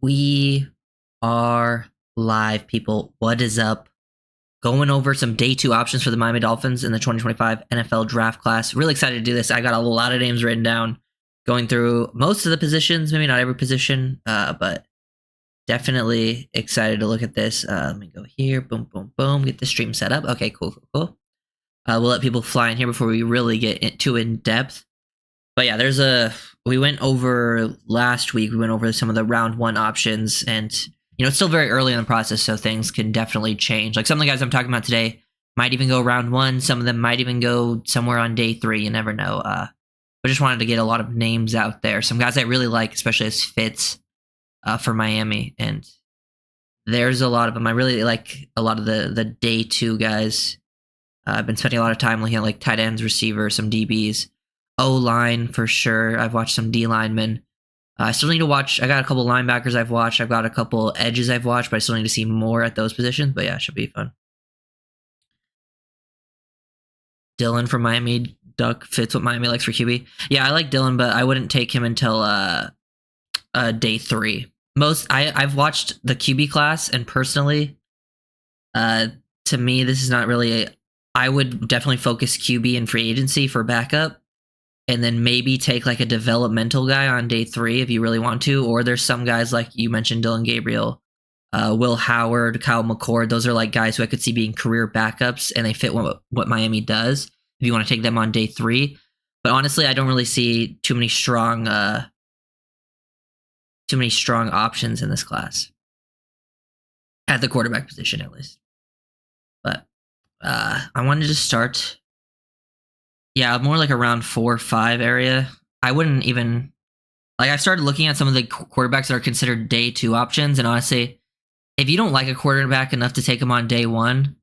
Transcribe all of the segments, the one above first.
We are live, people. What is up? Going over some day two options for the Miami Dolphins in the 2025 NFL draft class. Really excited to do this. I got a lot of names written down, going through most of the positions, maybe not every position, but definitely excited to look at this. Let me go here. Boom, boom, boom. Get the stream set up. Okay, cool. We'll let people fly in here before we really get too in depth. But yeah, we went over last week. We went over some of the round one options, and it's still very early in the process, so things can definitely change. Like some of the guys I'm talking about today might even go round one. Some of them might even go somewhere on day three. You never know. But just wanted to get a lot of names out there. Some guys I really like, especially as fits for Miami, and there's a lot of them. I really like a lot of the day two guys. I've been spending a lot of time looking at like tight ends, receivers, some DBs. O-line for sure. I've watched some D linemen. I still need to watch. I got a couple linebackers I've watched. I've got a couple edges I've watched, but I still need to see more at those positions. But yeah, it should be fun. Dylan from Miami Duck fits what Miami likes for QB. Yeah, I like Dylan, but I wouldn't take him until day three. I've watched the QB class, and personally, to me, this is not really I would definitely focus QB in free agency for backup. And then maybe take like a developmental guy on day three if you really want to. Or there's some guys like you mentioned, Dylan Gabriel, Will Howard, Kyle McCord. Those are like guys who I could see being career backups, and they fit what Miami does if you want to take them on day three. But honestly, I don't really see too many strong options in this class. At the quarterback position, at least. But I wanted to start... Yeah, more like around 4 or 5 area. I wouldn't even... I started looking at some of the quarterbacks that are considered day 2 options, and honestly, if you don't like a quarterback enough to take him on day 1,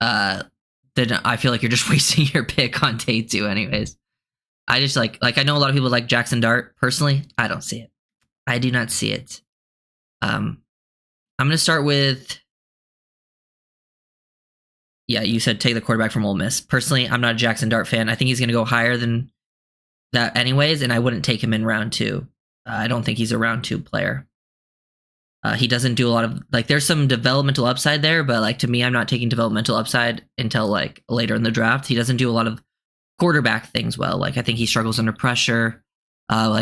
then I feel like you're just wasting your pick on day 2 anyways. I just I know a lot of people like Jackson Dart. Personally, I don't see it. I do not see it. I'm going to start with... Yeah, you said take the quarterback from Ole Miss. Personally, I'm not a Jackson Dart fan. I think he's going to go higher than that anyways, and I wouldn't take him in round 2. I don't think he's a round 2 player. He doesn't do a lot of... there's some developmental upside there, but to me, I'm not taking developmental upside until later in the draft. He doesn't do a lot of quarterback things well. I think he struggles under pressure,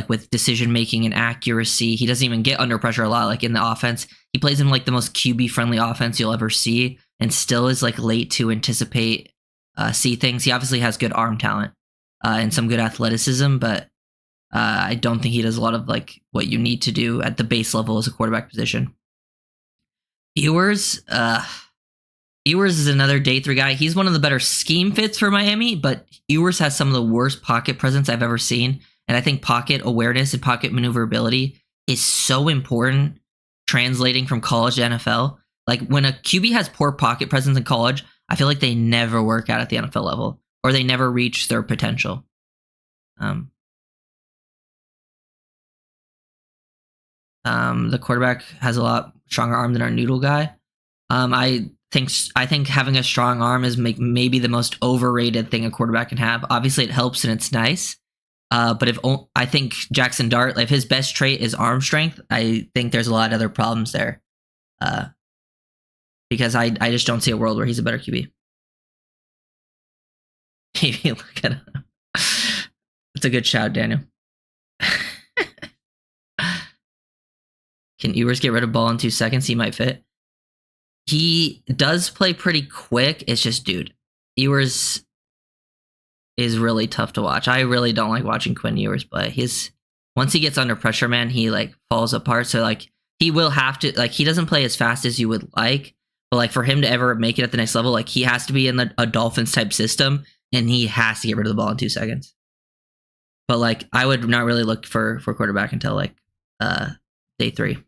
with decision-making and accuracy. He doesn't even get under pressure a lot, in the offense. He plays in the most QB-friendly offense you'll ever see, and still is late to anticipate, see things. He obviously has good arm talent and some good athleticism, but I don't think he does a lot of what you need to do at the base level as a quarterback position. Ewers is another day 3 guy. He's one of the better scheme fits for Miami, but Ewers has some of the worst pocket presence I've ever seen, and I think pocket awareness and pocket maneuverability is so important translating from college to NFL. When a QB has poor pocket presence in college, I feel like they never work out at the NFL level, or they never reach their potential. The quarterback has a lot stronger arm than our noodle guy. I think having a strong arm is maybe the most overrated thing a quarterback can have. Obviously, it helps and it's nice. But I think Jackson Dart, if his best trait is arm strength, I think there's a lot of other problems there. Because I just don't see a world where he's a better QB. Maybe look at him. It's a good shout, Daniel. Can Ewers get rid of ball in 2 seconds? He might fit. He does play pretty quick. It's just, dude, Ewers is really tough to watch. I really don't like watching Quinn Ewers play. Once he gets under pressure, man, he falls apart. So he will have to he doesn't play as fast as you would like. But for him to ever make it at the next level, he has to be in a Dolphins type system, and he has to get rid of the ball in 2 seconds. But I would not really look for quarterback until day 3.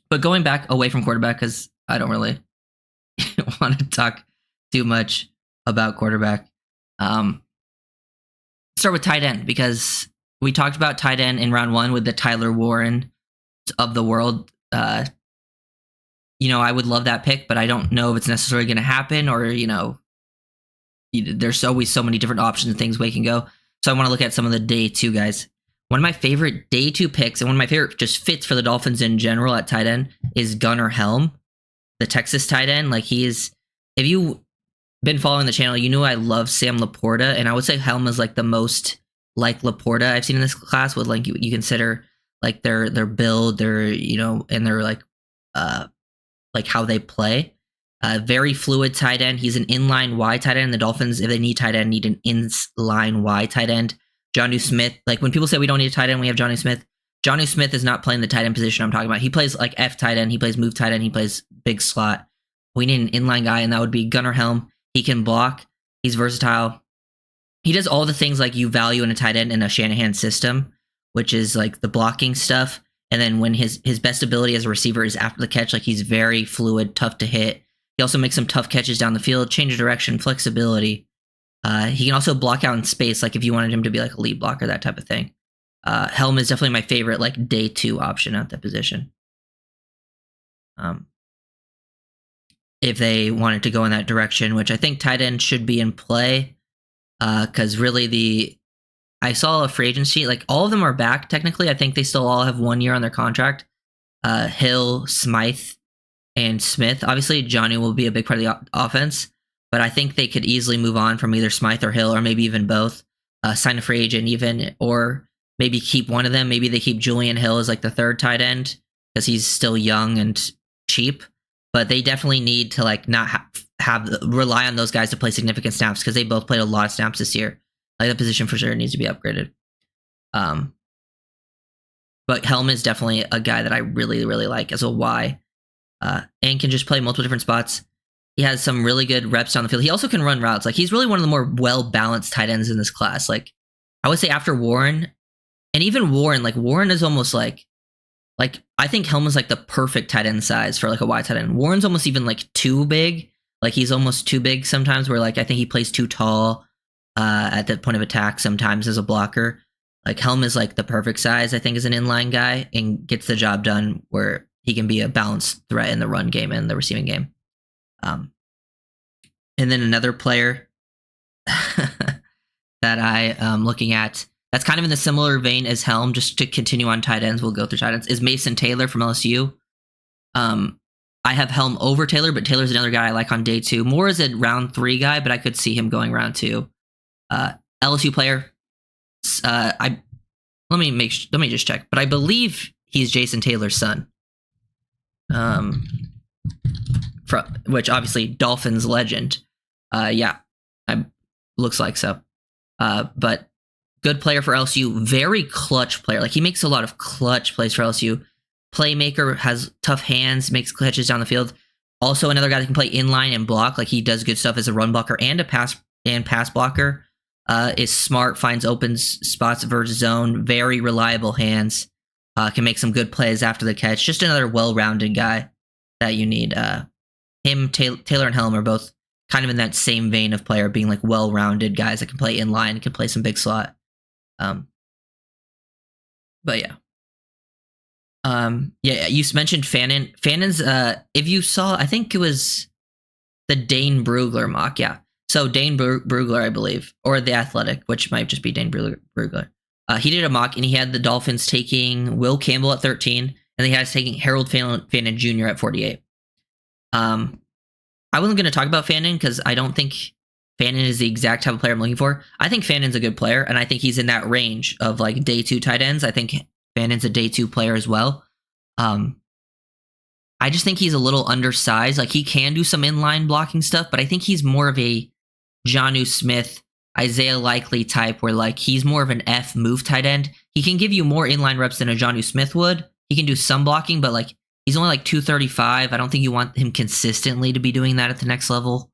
But going back away from quarterback, because I don't really want to talk too much about quarterback. Start with tight end, because we talked about tight end in round 1 with the Tyler Warren of the world. I would love that pick, but I don't know if it's necessarily going to happen, or, there's always so many different options and things we can go. So I want to look at some of the day 2 guys. One of my favorite day 2 picks, and one of my favorite just fits for the Dolphins in general at tight end, is Gunnar Helm, the Texas tight end. Like, he is, if you been following the channel, you know I love Sam Laporta, and I would say Helm is like the most like Laporta I've seen in this class. With like you consider like their build, their and their like how they play. Very fluid tight end. He's an inline wide tight end. The Dolphins, if they need tight end, need an inline wide tight end. Jonnu Smith, like when people say we don't need a tight end, we have Jonnu Smith. Jonnu Smith is not playing the tight end position I'm talking about. He plays like F tight end. He plays move tight end. He plays big slot. We need an inline guy, and that would be Gunnar Helm. He can block. He's versatile. He does all the things like you value in a tight end in a Shanahan system, which is like the blocking stuff. And then when his best ability as a receiver is after the catch, like he's very fluid, tough to hit. He also makes some tough catches down the field, change of direction, flexibility. He can also block out in space, like if you wanted him to be like a lead blocker, that type of thing. Helm is definitely my favorite like day 2 option at that position. If they wanted to go in that direction, which I think tight end should be in play, because really I saw a free agency, like all of them are back technically. I think they still all have 1 year on their contract. Hill, Smythe, and Smith. Obviously, Johnny will be a big part of the offense, but I think they could easily move on from either Smythe or Hill, or maybe even both. Sign a free agent even, or maybe keep one of them. Maybe they keep Julian Hill as like the third tight end because he's still young and cheap. But they definitely need to like not rely on those guys to play significant snaps, because they both played a lot of snaps this year. Like, the position for sure needs to be upgraded. But Helm is definitely a guy that I really, really like as a Y. And can just play multiple different spots. He has some really good reps down the field. He also can run routes. Like, he's really one of the more well-balanced tight ends in this class. Like, I would say after Warren, and even Warren, like Warren is almost like I think Helm is like the perfect tight end size for like a wide tight end. Warren's almost even like too big. Like, he's almost too big sometimes, where like I think he plays too tall at the point of attack sometimes as a blocker. Like, Helm is like the perfect size, I think, as an inline guy, and gets the job done where he can be a balanced threat in the run game and the receiving game. And then another player that I am looking at that's kind of in the similar vein as Helm, just to continue on tight ends, we'll go through tight ends, is Mason Taylor from LSU. I have Helm over Taylor, but Taylor's another guy I like on day 2. More as a round 3 guy, but I could see him going round 2. LSU player. Let me just check, but I believe he's Jason Taylor's son. Which obviously Dolphins legend. Looks like so. But good player for LSU, very clutch player. Like, he makes a lot of clutch plays for LSU. Playmaker, has tough hands, makes catches down the field. Also another guy that can play inline and block. Like, he does good stuff as a run blocker and a pass blocker. Is smart, finds open spots versus zone, very reliable hands. Can make some good plays after the catch. Just another well-rounded guy that you need. Him, Taylor, and Helm are both kind of in that same vein of player, being like well-rounded guys that can play inline, can play some big slot. But yeah. You mentioned Fannin. Fannon's, if you saw, I think it was the Dane Brugler mock, yeah. So Dane Brugler, I believe, or The Athletic, which might just be Dane Brugler. He did a mock, and he had the Dolphins taking Will Campbell at 13, and they had us taking Harold Fannin Jr. at 48. I wasn't going to talk about Fannin because I don't think Fannin is the exact type of player I'm looking for. I think Fannon's a good player, and I think he's in that range of like day 2 tight ends. I think Fannon's a day 2 player as well. I just think he's a little undersized. Like, he can do some inline blocking stuff, but I think he's more of a Jonnu Smith, Isaiah Likely type, where like he's more of an F move tight end. He can give you more inline reps than a Jonnu Smith would. He can do some blocking, but like he's only like 235. I don't think you want him consistently to be doing that at the next level.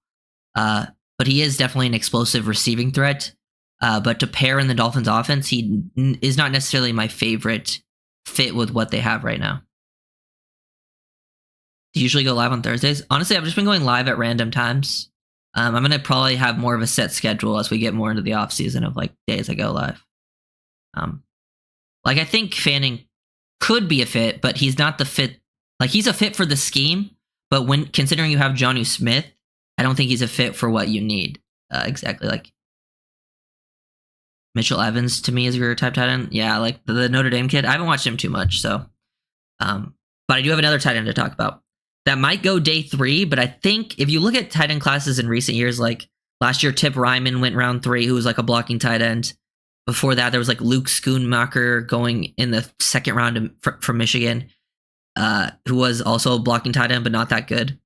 But he is definitely an explosive receiving threat. But to pair in the Dolphins offense, he is not necessarily my favorite fit with what they have right now. Do you usually go live on Thursdays? Honestly, I've just been going live at random times. I'm going to probably have more of a set schedule as we get more into the off season of like days I go live. Like, I think Fanning could be a fit, but he's not the fit. Like, he's a fit for the scheme, but when considering you have Jonnu Smith, I don't think he's a fit for what you need exactly. Like, Mitchell Evans to me is your type tight end. Yeah, like the Notre Dame kid. I haven't watched him too much, so. But I do have another tight end to talk about. That might go day 3, but I think if you look at tight end classes in recent years, like last year, Tip Ryman went round 3, who was like a blocking tight end. Before that, there was like Luke Schoonmaker going in the second round from Michigan, who was also a blocking tight end, but not that good.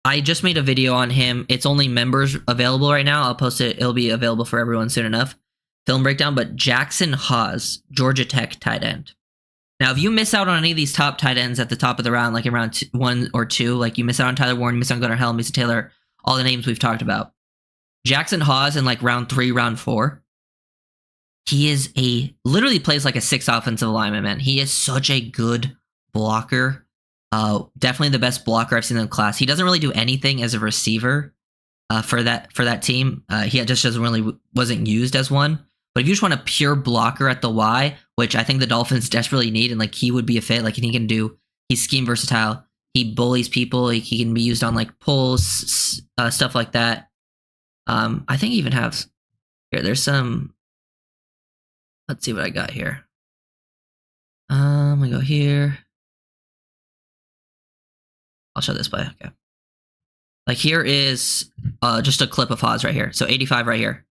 I just made a video on him. It's only members available right now. I'll post it. It'll be available for everyone soon enough. Film breakdown, but Jackson Haws, Georgia Tech tight end. Now, if you miss out on any of these top tight ends at the top of the round, like in round 1 or 2, like you miss out on Tyler Warren, you miss out on Gunnar Helm, Mason Taylor, all the names we've talked about. Jackson Haws in like round 3, round 4, he literally plays like a 6 offensive lineman, man. He is such a good blocker. Definitely the best blocker I've seen in the class. He doesn't really do anything as a receiver for that team. He just wasn't used as one. But if you just want a pure blocker at the Y, which I think the Dolphins desperately need, and like he would be a fit, like he's scheme versatile. He bullies people. He can be used on like pulls, stuff like that. I think he even has here. There's some. Let's see what I got here. I go here. I'll show this play. Okay. Like here is just a clip of Haws right here. So 85 right here.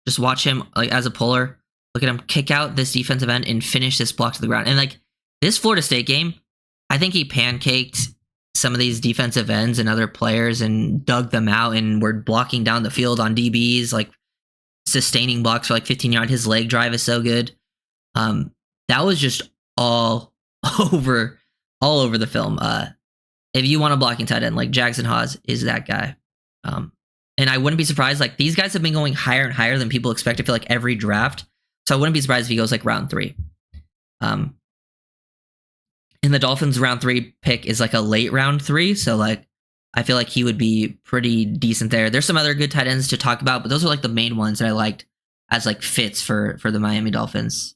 Just watch him like as a puller. Look at him kick out this defensive end and finish this block to the ground. And like this Florida State game, I think he pancaked some of these defensive ends and other players and dug them out and were blocking down the field on DBs, like sustaining blocks for like 15 yards. His leg drive is so good. That was just all over the film. If you want a blocking tight end, like Jackson Haws is that guy. And I wouldn't be surprised. Like these guys have been going higher and higher than people expect. I feel like every draft. So I wouldn't be surprised if he goes like round 3. And the Dolphins round 3 pick is like a late round 3. So like I feel like he would be pretty decent there. There's some other good tight ends to talk about, but those are like the main ones that I liked as like fits for the Miami Dolphins.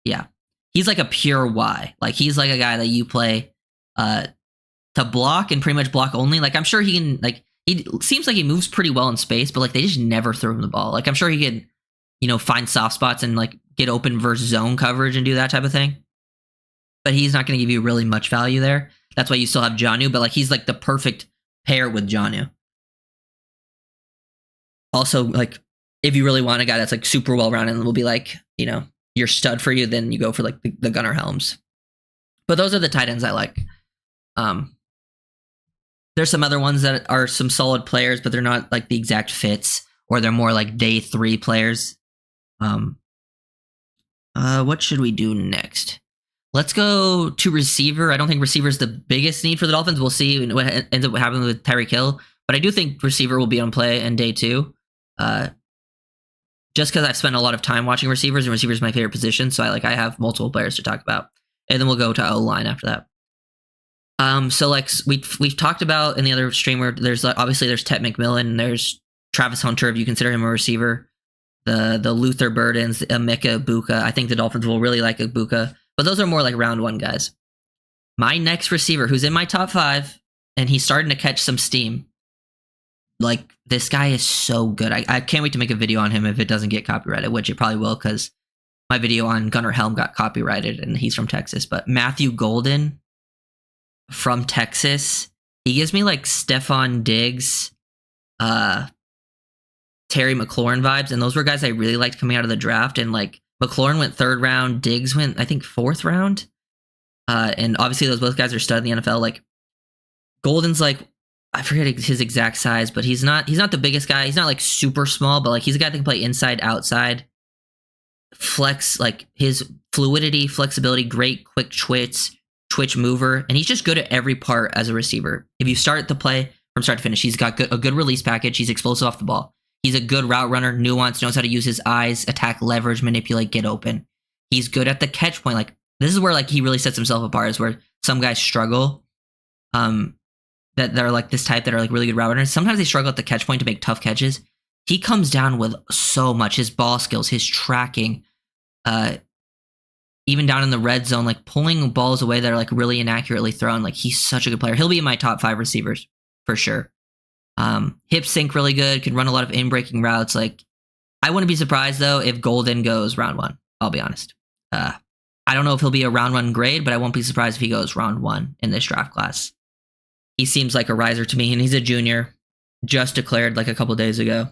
Yeah, he's like a pure Y. Like he's like a guy that you play to block and pretty much block only. Like I'm sure he can. Like he seems like he moves pretty well in space, but like they just never throw him the ball. Like I'm sure he could, find soft spots and like get open versus zone coverage and do that type of thing. But he's not going to give you really much value there. That's why you still have Jonnu, but like he's like the perfect pair with Jonnu. Also, like if you really want a guy that's like super well rounded and will be like, your stud for you, then you go for like the Gunnar Helms. But those are the tight ends I like. There's some other ones that are some solid players, but they're not like the exact fits, or they're more like day 3 players. What should we do next? Let's go to receiver. I don't think receiver is the biggest need for the Dolphins. We'll see what ends up happening with Tyreek Hill, but I do think receiver will be on play in day 2. Just because I've spent a lot of time watching receivers, and receivers is my favorite position, so I have multiple players to talk about, and then we'll go to O-line after that. So like we've talked about in the other streamer, there's Ted McMillan, there's Travis Hunter if you consider him a receiver, the Luther Burdens, Emeka Egbuka. I think the Dolphins will really like Egbuka, but those are more like round 1 guys. My next receiver, who's in my top 5, and he's starting to catch some steam. Like this guy is so good. I can't wait to make a video on him if it doesn't get copyrighted, which it probably will because my video on Gunnar Helm got copyrighted and he's from Texas. But Matthew Golden from Texas, he gives me like Stephon Diggs, Terry McLaurin vibes, and those were guys I really liked coming out of the draft. And like McLaurin went 3rd round, Diggs went I think 4th round, and obviously those both guys are stud in the NFL. Like Golden's like, I forget his exact size, but he's not the biggest guy. He's not like super small, but like he's a guy that can play inside, outside, flex, like his fluidity, flexibility, great quick twitch mover, and he's just good at every part as a receiver. If you start the play from start to finish, he's got a good release package. He's explosive off the ball. He's a good route runner, nuanced, knows how to use his eyes, attack, leverage, manipulate, get open. He's good at the catch point. Like this is where like he really sets himself apart, is where some guys struggle. That are like this type that are like really good route runners. Sometimes they struggle at the catch point to make tough catches. He comes down with so much. His ball skills, his tracking, even down in the red zone, like pulling balls away that are like really inaccurately thrown. Like he's such a good player. He'll be in my top 5 receivers for sure. Hip sync really good, can run a lot of in-breaking routes. Like, I wouldn't be surprised though if Golden goes round 1. I'll be honest. I don't know if he'll be a round 1 grade, but I won't be surprised if he goes round 1 in this draft class. He seems like a riser to me, and he's a junior, just declared like a couple days ago.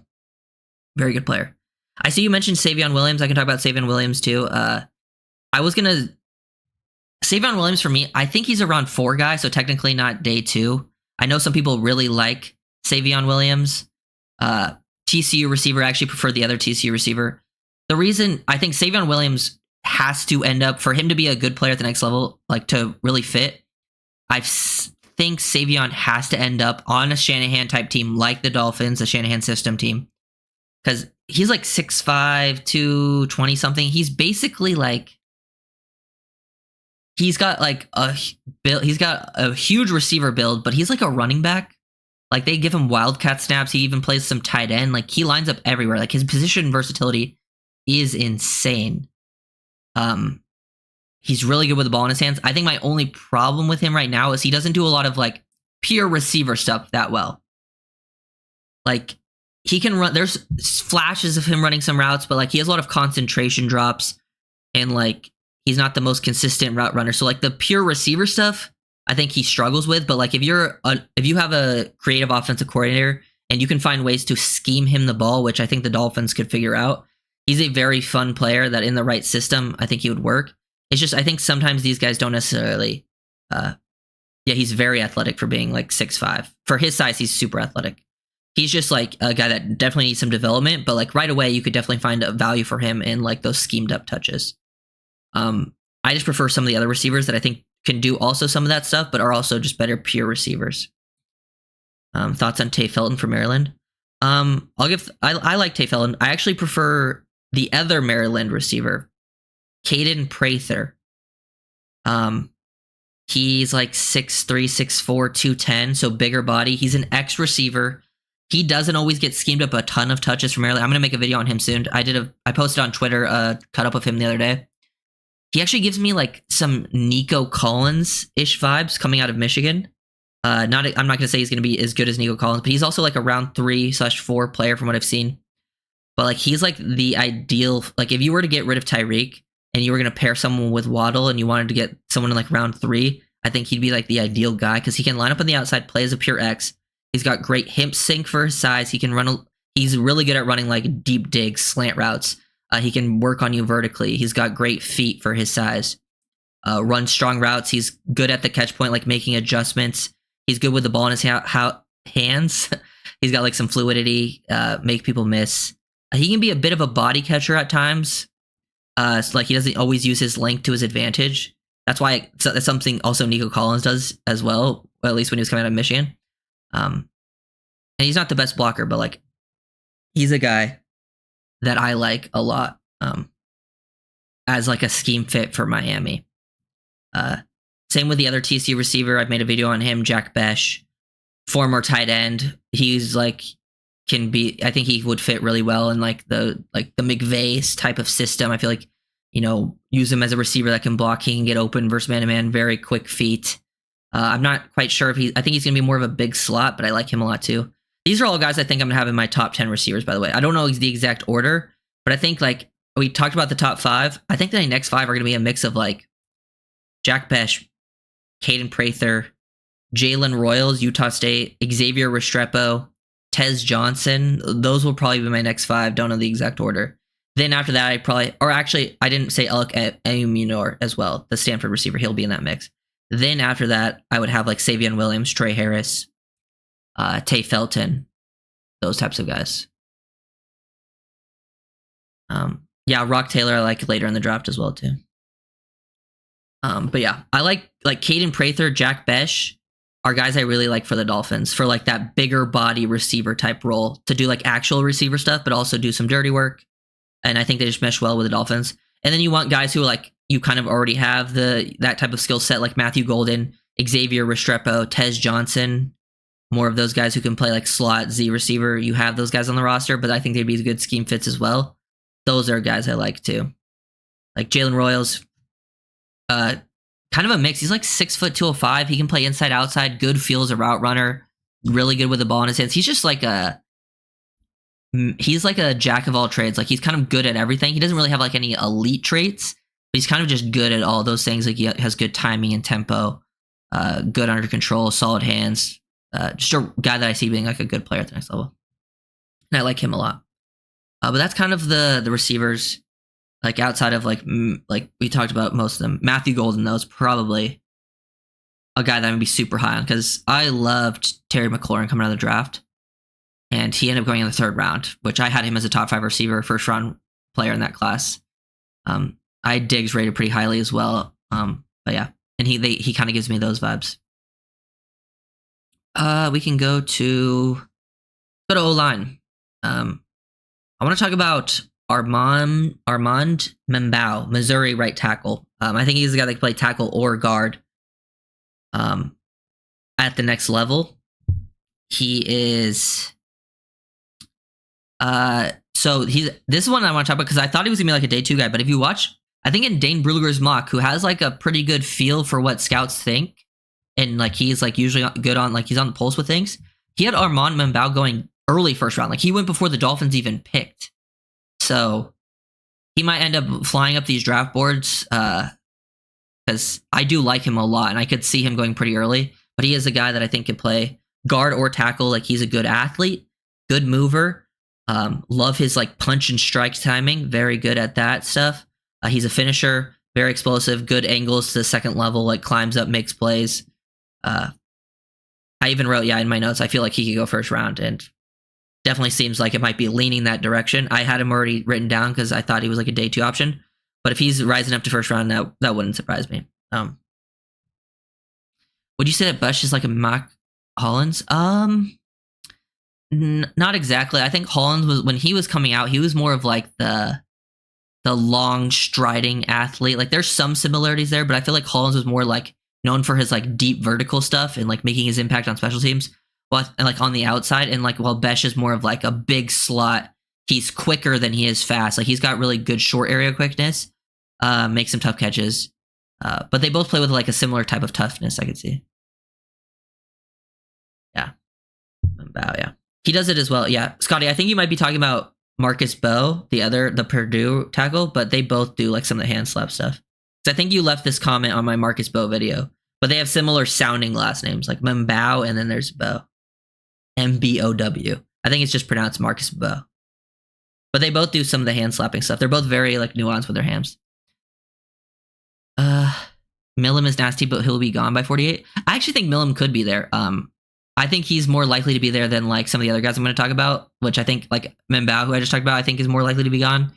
Very good player. I see you mentioned Savion Williams. I can talk about Savion Williams too. Savion Williams for me, I think he's a round 4 guy, so technically not day 2. I know some people really like Savion Williams. TCU receiver, I actually prefer the other TCU receiver. The reason I think Savion Williams has to end up, for him to be a good player at the next level, like to really fit, I think Savion has to end up on a Shanahan type team like the Dolphins, the Shanahan system team. Because he's like 6'5", 220 something. He's basically like, he's got a huge receiver build, but he's like a running back. Like, they give him wildcat snaps. He even plays some tight end. Like, he lines up everywhere. Like, his position versatility is insane. He's really good with the ball in his hands. I think my only problem with him right now is he doesn't do a lot of like pure receiver stuff that well. Like, he can run, there's flashes of him running some routes, but like he has a lot of concentration drops, and like he's not the most consistent route runner. So like the pure receiver stuff, I think he struggles with. But like if you have a creative offensive coordinator and you can find ways to scheme him the ball, which I think the Dolphins could figure out, he's a very fun player that in the right system, I think he would work. It's just, I think sometimes these guys don't necessarily, he's very athletic for being like 6'5". For his size, he's super athletic. He's just like a guy that definitely needs some development, but like right away, you could definitely find a value for him in like those schemed up touches. I just prefer some of the other receivers that I think can do also some of that stuff, but are also just better pure receivers. Thoughts on Tay Felton from Maryland? I like Tay Felton. I actually prefer the other Maryland receiver, Caden Prather. He's like 6'3", 6'4", 210, so bigger body. He's an X receiver. He doesn't always get schemed up a ton of touches from Maryland. I'm going to make a video on him soon. I posted on Twitter a cut up of him the other day. He actually gives me like some Nico Collins-ish vibes coming out of Michigan. I'm not going to say he's going to be as good as Nico Collins, but he's also like a round 3/4 player from what I've seen. But like he's like the ideal, like if you were to get rid of Tyreek and you were going to pair someone with Waddle and you wanted to get someone in like round 3, I think he'd be like the ideal guy because he can line up on the outside, play as a pure X. He's got great hip sync for his size. He can run. He's really good at running like deep dig slant routes. He can work on you vertically. He's got great feet for his size. Run strong routes. He's good at the catch point, like making adjustments. He's good with the ball in his hands. He's got like some fluidity, make people miss. He can be a bit of a body catcher at times. So like he doesn't always use his length to his advantage. That's why that's something also Nico Collins does as well, at least when he was coming out of Michigan. And he's not the best blocker, but like he's a guy that I like a lot as like a scheme fit for Miami. Same with the other TCU receiver. I've made a video on him, Jack Besh, former tight end. He's like I think he would fit really well in like the McVay's type of system. I feel like, use him as a receiver that can block. He can get open versus man-to-man, very quick feet. I'm not quite sure if I think he's going to be more of a big slot, but I like him a lot too. These are all guys I think I'm going to have in my top 10 receivers, by the way. I don't know the exact order, but I think like we talked about the top 5. I think the next 5 are going to be a mix of like Jack Besh, Caden Prather, Jalen Royals, Utah State, Xavier Restrepo, Tez Johnson. Those will probably be my next 5. Don't know the exact order. Then after that, I didn't say Alec Emunor as well, the Stanford receiver. He'll be in that mix. Then after that, I would have like Savion Williams, Trey Harris, Tay Felton, those types of guys. Rock Taylor I like later in the draft as well too. But yeah, I like Caden Prather, Jack Besh are guys I really like for the Dolphins for like that bigger body receiver type role to do like actual receiver stuff, but also do some dirty work. And I think they just mesh well with the Dolphins. And then you want guys who are like, you kind of already have that type of skill set, like Matthew Golden, Xavier Restrepo, Tez Johnson, more of those guys who can play like slot Z receiver. You have those guys on the roster, but I think they'd be good scheme fits as well. Those are guys I like too. Like Jalen Royals, kind of a mix. He's like 6'205". He can play inside, outside, good feel as a route runner. really good with the ball in his hands. He's just like he's like a jack of all trades. Like he's kind of good at everything. He doesn't really have like any elite traits, but he's kind of just good at all those things. Like he has good timing and tempo, good under control, solid hands. Just a guy that I see being like a good player at the next level. And I like him a lot. But that's kind of the receivers. Like outside of like we talked about most of them. Matthew Golden though is probably a guy that I'm gonna be super high on because I loved Terry McLaurin coming out of the draft, and he ended up going in the 3rd round, which I had him as a top 5 receiver, 1st round player in that class. I had Diggs rated pretty highly as well. But yeah, and he kind of gives me those vibes. We can go to O-line. I want to talk about Armand Membao, Missouri right tackle. I think he's the guy that can play tackle or guard at the next level. He is this one I want to talk about because I thought he was gonna be like a day 2 guy, but if you watch, I think in Dane Brugler's mock, who has like a pretty good feel for what scouts think, and like he's like usually good on, like he's on the pulse with things, he had Armand Membao going early 1st round. Like he went before the Dolphins even picked. So he might end up flying up these draft boards because I do like him a lot, and I could see him going pretty early. But he is a guy that I think can play guard or tackle. Like he's a good athlete, good mover. Love his like punch and strike timing. Very good at that stuff. He's a finisher, very explosive, good angles to the 2nd level, like climbs up, makes plays. I even wrote, in my notes, I feel like he could go 1st round, and definitely seems like it might be leaning that direction. I had him already written down because I thought he was like a day 2 option. But if he's rising up to 1st round, that wouldn't surprise me. Would you say that Bush is like a mock Hollins? Not exactly. I think Hollins was, when he was coming out, he was more of like the long striding athlete. Like there's some similarities there, but I feel like Hollins was more like known for his like deep vertical stuff and like making his impact on special teams. Well, and like on the outside, and like while Besh is more of like a big slot, he's quicker than he is fast. Like he's got really good short area quickness, makes some tough catches. But they both play with like a similar type of toughness, I could see. Yeah. Yeah. He does it as well. Yeah. Scotty, I think you might be talking about Marcus Bowe, the Purdue tackle, but they both do like some of the hand slap stuff. So I think you left this comment on my Marcus Bowe video, but they have similar sounding last names, like Membao, and then there's Bowe. M-B-O-W. I think it's just pronounced Marcus Bowe. But they both do some of the hand slapping stuff. They're both very like nuanced with their hands. Milam is nasty, but he'll be gone by 48. I actually think Milam could be there. I think he's more likely to be there than like some of the other guys I'm going to talk about, which I think like Membao, who I just talked about, I think is more likely to be gone.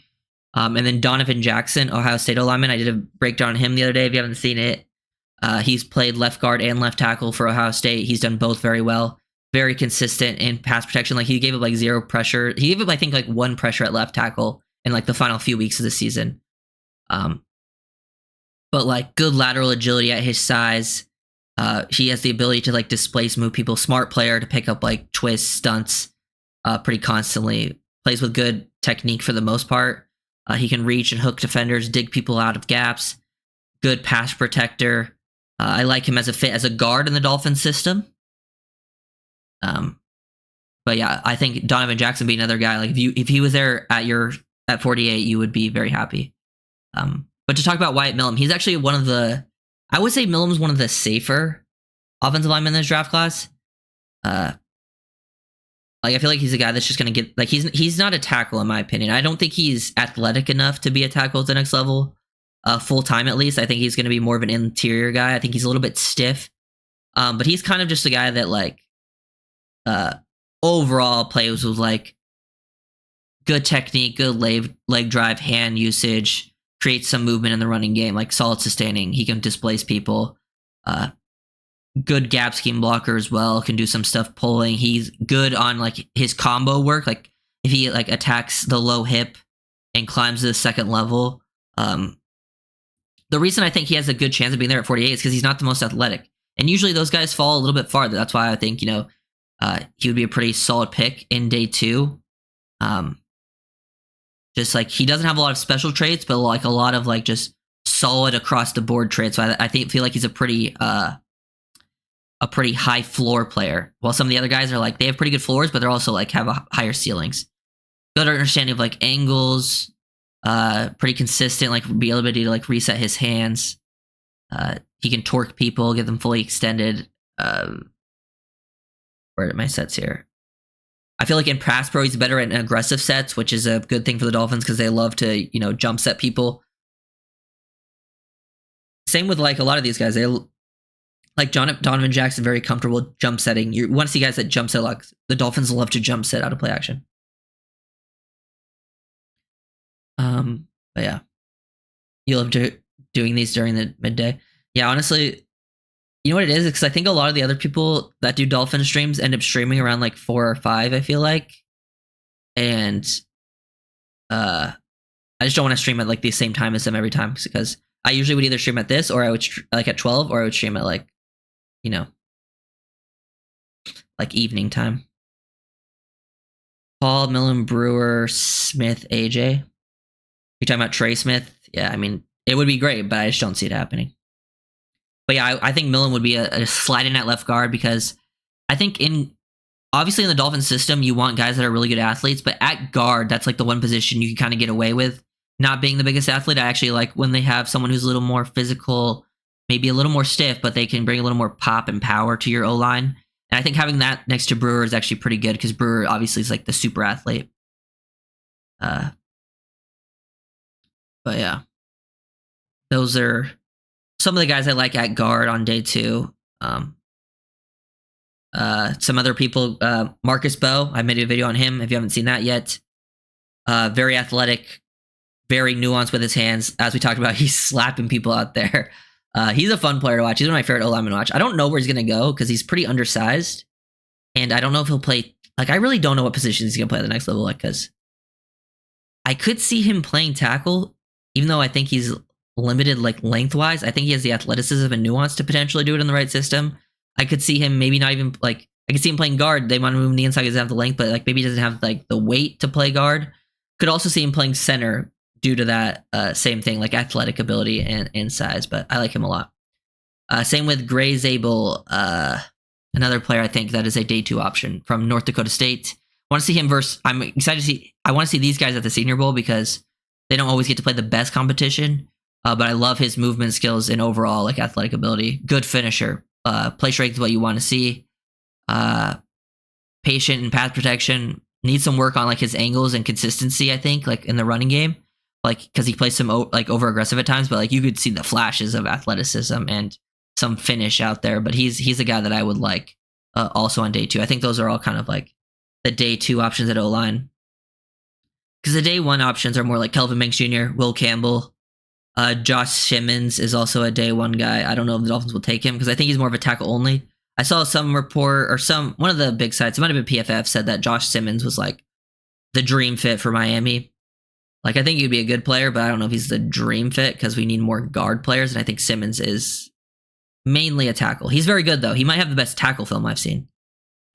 And then Donovan Jackson, Ohio State O-lineman. I did a breakdown on him the other day if you haven't seen it. He's played left guard and left tackle for Ohio State. He's done both very well. Very consistent in pass protection. Like he gave up like 0 pressure. He gave up, I think, like 1 pressure at left tackle in like the final few weeks of the season. But like good lateral agility at his size. He has the ability to like displace, move people. Smart player to pick up like twists, stunts pretty constantly. Plays with good technique for the most part. He can reach and hook defenders, dig people out of gaps. Good pass protector. I like him as a fit as a guard in the Dolphins system. But yeah, I think Donovan Jackson being another guy. Like if he was there at 48, you would be very happy. But to talk about Wyatt Millam, he's actually one of the, I would say Millam's one of the safer offensive linemen in this draft class. Like I feel like he's a guy that's just gonna get like he's not a tackle in my opinion. I don't think he's athletic enough to be a tackle at the next level, full time at least. I think he's gonna be more of an interior guy. I think he's a little bit stiff, but he's kind of just a guy that like overall plays with like good technique, good leg drive, hand usage, creates some movement in the running game, like solid sustaining. He can displace people. Good gap scheme blocker as well. Can do some stuff pulling. He's good on like his combo work. Like if he like attacks the low hip and climbs to the 2nd level. The reason I think he has a good chance of being there at 48 is because he's not the most athletic. And usually those guys fall a little bit farther. That's why I think, he would be a pretty solid pick in day 2. Just like he doesn't have a lot of special traits, but like a lot of like just solid across the board traits. So I feel like he's a pretty a pretty high floor player, while some of the other guys are like they have pretty good floors, but they're also like have higher ceilings. Good understanding of like angles, pretty consistent, like be able to like reset his hands. He can torque people, get them fully extended. Where are my sets here? I feel like in pass pro he's better at aggressive sets, which is a good thing for the Dolphins because they love to, you know, jump set people. Same with like a lot of these guys. They like Donovan Jackson, very comfortable jump setting. You want to see guys that jump set. Like the Dolphins love to jump set out of play action. But yeah, you love doing these during the midday. Yeah, honestly, you know what it is? Because I think a lot of the other people that do Dolphin streams end up streaming around like 4 or 5. I feel like, and I just don't want to stream at like the same time as them every time because I usually would either stream at this or I would like at 12 or I would stream at like, you know, like evening time. Paul, Millen, Brewer, Smith, AJ. You're talking about Trey Smith? Yeah, I mean, it would be great, but I just don't see it happening. But yeah, I think Millen would be a slide in at left guard because I think obviously in the Dolphins system, you want guys that are really good athletes, but at guard, that's like the one position you can kind of get away with not being the biggest athlete. I actually like when they have someone who's a little more physical, maybe a little more stiff, but they can bring a little more pop and power to your O-line. And I think having that next to Brewer is actually pretty good because Brewer obviously is like the super athlete. But yeah, those are some of the guys I like at guard on day 2. Some other people, Marcus Bowe, I made a video on him if you haven't seen that yet. Very athletic, very nuanced with his hands. As we talked about, he's slapping people out there. He's a fun player to watch. He's one of my favorite O-linemen to watch. I don't know where he's going to go because he's pretty undersized. And I don't know if he'll play, like, I really don't know what position he's going to play at the next level, like, because I could see him playing tackle, even though I think he's limited, like, lengthwise. I think he has the athleticism and nuance to potentially do it in the right system. I could see him maybe not even, like, I could see him playing guard. They want to move him to the inside because he doesn't have the length, but, like, maybe he doesn't have, like, the weight to play guard. Could also see him playing center due to that same thing, like athletic ability and size, but I like him a lot. Same with Gray Zabel, another player I think that is a day 2 option from North Dakota State. I want to see him versus, I'm excited to see, I want to see these guys at the Senior Bowl because they don't always get to play the best competition, but I love his movement skills and overall like athletic ability. Good finisher. Play strength is what you want to see. Patient and path protection. Needs some work on like his angles and consistency, I think, like in the running game. Like, because he plays some like over aggressive at times, but like you could see the flashes of athleticism and some finish out there. But he's a guy that I would like also on day 2. I think those are all kind of like the day 2 options at O-line. Because the day 1 options are more like Kelvin Banks Jr., Will Campbell, Josh Simmons is also a day 1 guy. I don't know if the Dolphins will take him because I think he's more of a tackle only. I saw some report or one of the big sites, it might have been PFF, said that Josh Simmons was like the dream fit for Miami. Like, I think he'd be a good player, but I don't know if he's the dream fit because we need more guard players. And I think Simmons is mainly a tackle. He's very good, though. He might have the best tackle film I've seen.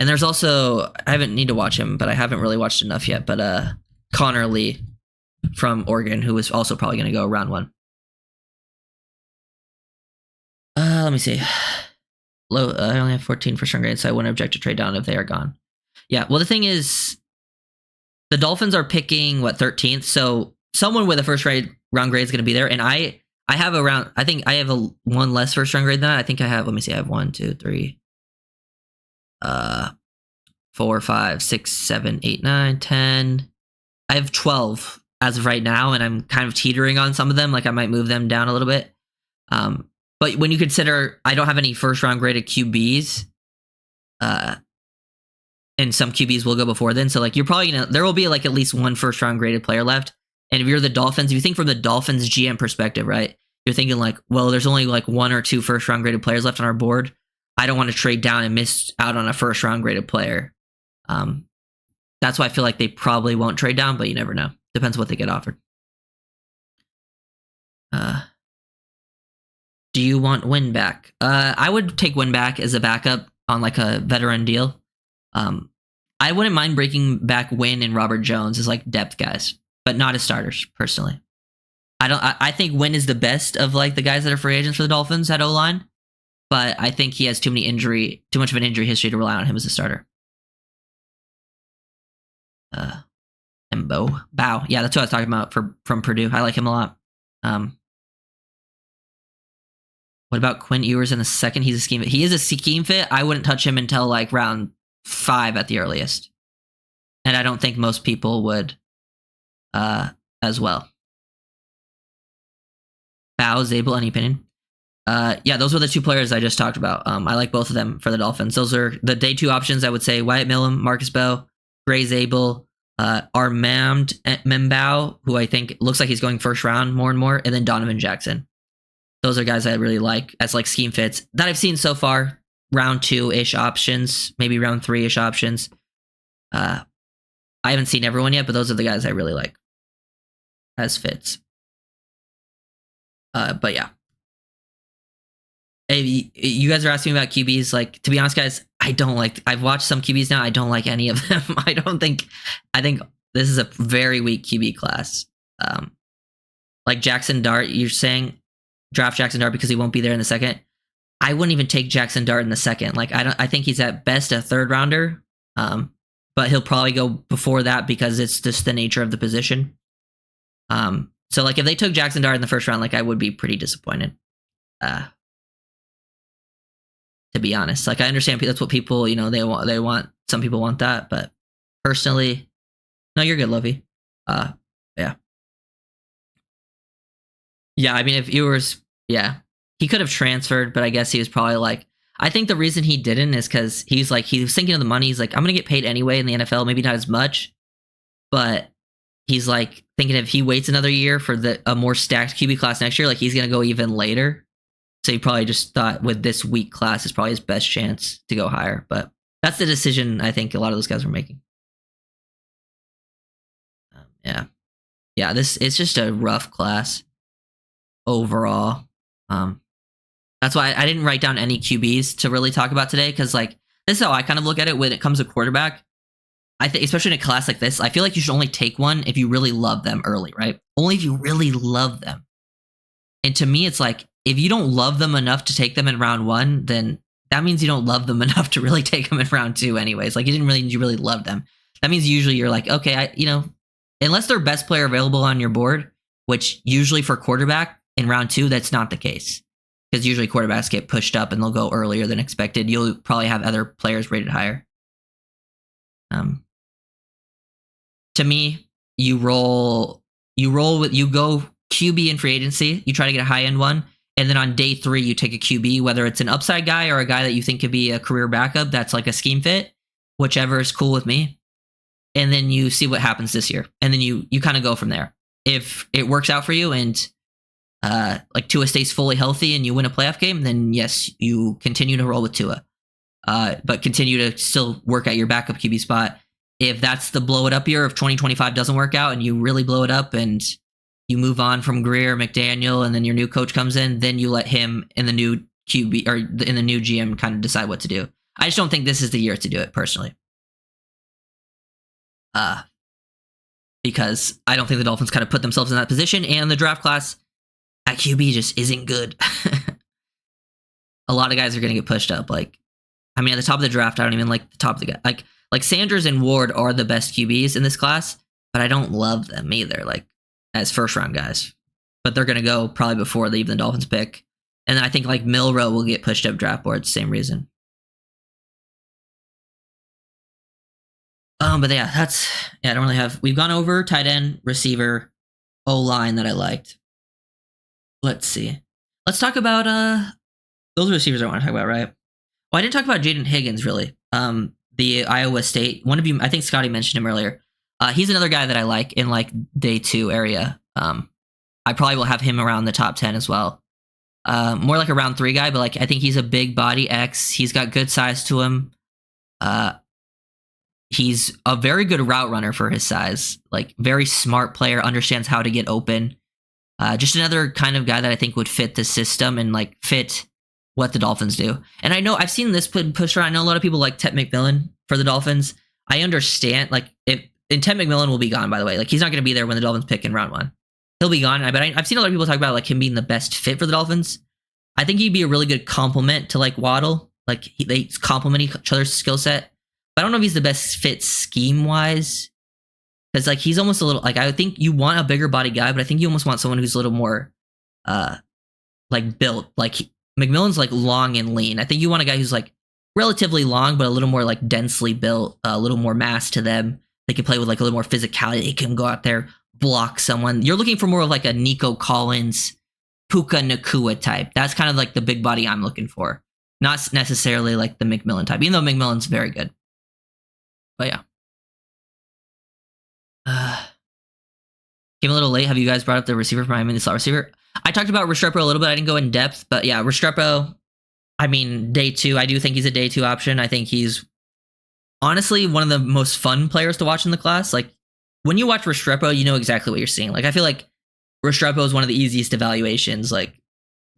And there's also, I haven't need to watch him, but I haven't really watched enough yet. But Connor Lee from Oregon, who is also probably going to go round 1. Let me see. I only have 14 first-round grades, so I wouldn't object to trade down if they are gone. Yeah, well, the thing is, the Dolphins are picking, 13th? So someone with a first-round grade is going to be there. And I have I think I have one less first-round grade than that. I think I have, let me see, I have 1, 2, 3, 4, 5, 6, 7, 8, 9, 10. I have 12 as of right now, and I'm kind of teetering on some of them. Like, I might move them down a little bit. But when you consider I don't have any first-round graded QBs, and some QBs will go before then. So, like, you're probably there will be, like, at least one first-round graded player left. And if you're the Dolphins, if you think from the Dolphins GM perspective, right, you're thinking, like, well, there's only, like, 1 or 2 first-round graded players left on our board. I don't want to trade down and miss out on a first-round graded player. That's why I feel like they probably won't trade down, but you never know. Depends what they get offered. Do you want Wynn back? I would take Wynn back as a backup on like a veteran deal. I wouldn't mind breaking back Wynn and Robert Jones as like depth guys, but not as starters personally. I think Wynn is the best of like the guys that are free agents for the Dolphins at O-line. but I think he has too much of an injury history to rely on him as a starter. And Bow. Yeah, that's what I was talking about from Purdue. I like him a lot. What about Quinn Ewers in the second? He is a scheme fit. I wouldn't touch him until like round 5 at the earliest. And I don't think most people would as well. Bow, Zabel, any opinion? Yeah, those were the 2 players I just talked about. I like both of them for the Dolphins. Those are the day 2 options, I would say. Wyatt Millam, Marcus Bow, Gray Zabel, Armand Membao, who I think looks like he's going first round more and more, and then Donovan Jackson. Those are guys I really like as like scheme fits that I've seen so far. Round 2-ish options, maybe round 3-ish options. I haven't seen everyone yet, but those are the guys I really like as fits. But yeah. Hey, you guys are asking about QBs. Like, to be honest, guys, I've watched some QBs now. I don't like any of them. I think this is a very weak QB class. Like Jackson Dart, you're saying draft Jackson Dart because he won't be there in the second. I wouldn't even take Jackson Dart in the second. Like, I think he's at best a third rounder. But he'll probably go before that because it's just the nature of the position. So like if they took Jackson Dart in the first round, like I would be pretty disappointed. To be honest, like I understand that's what people, they want. Some people want that, but personally, no, you're good, Lovey. Yeah. Yeah, I mean, if Ewers, he could have transferred, but I guess he was probably like, I think the reason he didn't is because he was thinking of the money. He's like, I'm going to get paid anyway in the NFL, maybe not as much, but he's like thinking if he waits another year for a more stacked QB class next year, like he's going to go even later. So he probably just thought with this weak class is probably his best chance to go higher. But that's the decision I think a lot of those guys were making. Yeah, it's just a rough class overall. That's why I didn't write down any QBs to really talk about today, because like this is how I kind of look at it when it comes to quarterback. I think, especially in a class like this, I feel like you should only take one if you really love them early, right? Only if you really love them. And to me, it's like, if you don't love them enough to take them in round 1, then that means you don't love them enough to really take them in round 2 anyways. Like you really love them. That means usually you're like, okay, unless they're best player available on your board, which usually for quarterback in round 2, that's not the case. Because usually quarterbacks get pushed up and they'll go earlier than expected. You'll probably have other players rated higher. To me, you go QB in free agency. You try to get a high end one, and then on day 3 you take a QB, whether it's an upside guy or a guy that you think could be a career backup. That's like a scheme fit, whichever is cool with me. And then you see what happens this year, and then you kind of go from there. If it works out for you and like Tua stays fully healthy and you win a playoff game, then yes, you continue to roll with Tua. But continue to still work at your backup QB spot. If that's the blow it up year, if 2025 doesn't work out and you really blow it up and you move on from Greer, McDaniel, and then your new coach comes in, then you let him in the new QB or in the new GM kind of decide what to do. I just don't think this is the year to do it personally. Because I don't think the Dolphins kind of put themselves in that position, and the draft class at QB just isn't good. A lot of guys are going to get pushed up. Like, I mean, at the top of the draft, I don't even like the top of the guy. Like Sanders and Ward are the best QBs in this class, but I don't love them either, like as first round guys. But they're going to go probably before they even the Dolphins pick. And then I think like Milroe will get pushed up draft boards, same reason. But yeah, I don't really have. We've gone over tight end, receiver, O-line that I liked. Let's see. Let's talk about those receivers I want to talk about, right? Well, I didn't talk about Jaden Higgins really. The Iowa State one of you. I think Scotty mentioned him earlier. He's another guy that I like in like day 2 area. I probably will have him around the top 10 as well. More like a round 3 guy, but like I think he's a big body X. He's got good size to him. He's a very good route runner for his size. Like very smart player, understands how to get open. Just another kind of guy that I think would fit the system and like fit what the Dolphins do. And I know I've seen this pushed around. I know a lot of people like Ted McMillan for the Dolphins. I understand, like, and Ted McMillan will be gone, by the way. Like, he's not going to be there when the Dolphins pick in round 1. He'll be gone. But I've seen a lot of people talk about like him being the best fit for the Dolphins. I think he'd be a really good complement to like Waddle. Like they complement each other's skill set. But I don't know if he's the best fit scheme wise. Because like he's almost a little like I think you want a bigger body guy, but I think you almost want someone who's a little more like built. Like McMillan's like long and lean. I think you want a guy who's like relatively long, but a little more like densely built, a little more mass to them. They can play with like a little more physicality. They can go out there, block someone. You're looking for more of like a Nico Collins, Puka Nakua type. That's kind of like the big body I'm looking for. Not necessarily like the McMillan type, even though McMillan's very good. But yeah. Came a little late. Have you guys brought up the receiver for Miami, the slot receiver? I talked about Restrepo a little bit. I didn't go in depth, but yeah, Restrepo, I mean, day 2, I do think he's a day 2 option. I think he's honestly one of the most fun players to watch in the class. Like, when you watch Restrepo, you know exactly what you're seeing. Like, I feel like Restrepo is one of the easiest evaluations. Like,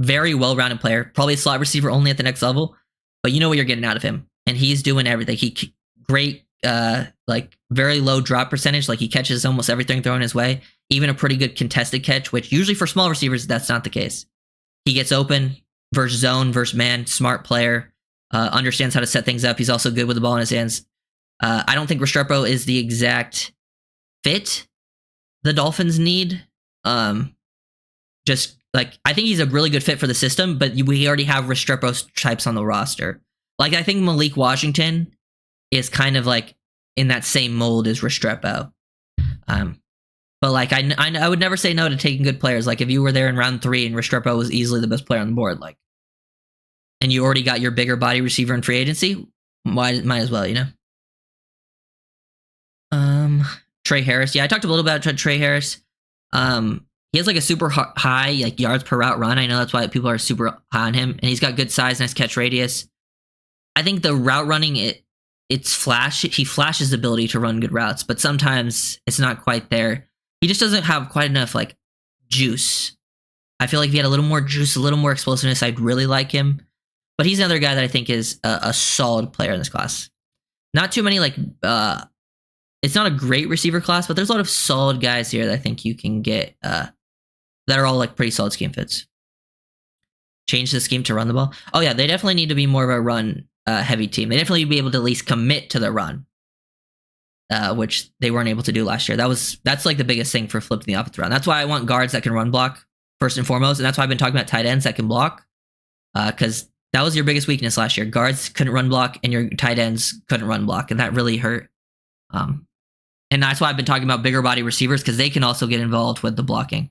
very well-rounded player. Probably a slot receiver only at the next level, but you know what you're getting out of him. And he's doing everything. He great, like, very low drop percentage. Like, he catches almost everything thrown his way. Even a pretty good contested catch, which usually for small receivers, that's not the case. He gets open versus zone versus man. Smart player. Understands how to set things up. He's also good with the ball in his hands. I don't think Restrepo is the exact fit the Dolphins need. Just like, I think he's a really good fit for the system, but we already have Restrepo types on the roster. Like, I think Malik Washington is kind of like in that same mold as Restrepo. But like, I would never say no to taking good players. Like, if you were there in round 3 and Restrepo was easily the best player on the board, like, and you already got your bigger body receiver in free agency, might as well, you know? Trey Harris. Yeah, I talked a little about Trey Harris. He has like a super high like yards per route run. I know that's why people are super high on him. And he's got good size, nice catch radius. I think the route running, it's he flashes the ability to run good routes, but sometimes it's not quite there. He just doesn't have quite enough like juice. I feel like if he had a little more juice, a little more explosiveness, I'd really like him. But he's another guy that I think is a solid player in this class. Not too many like it's not a great receiver class, but there's a lot of solid guys here that I think you can get that are all like pretty solid scheme fits. Change the scheme to run the ball. Oh yeah, they definitely need to be more of a run heavy team. They definitely need to be able to at least commit to the run, which they weren't able to do last year. That's like the biggest thing for flipping the offense around. That's why I want guards that can run block first and foremost, and that's why I've been talking about tight ends that can block, because that was your biggest weakness last year. Guards couldn't run block, and your tight ends couldn't run block, and that really hurt. And that's why I've been talking about bigger body receivers, because they can also get involved with the blocking.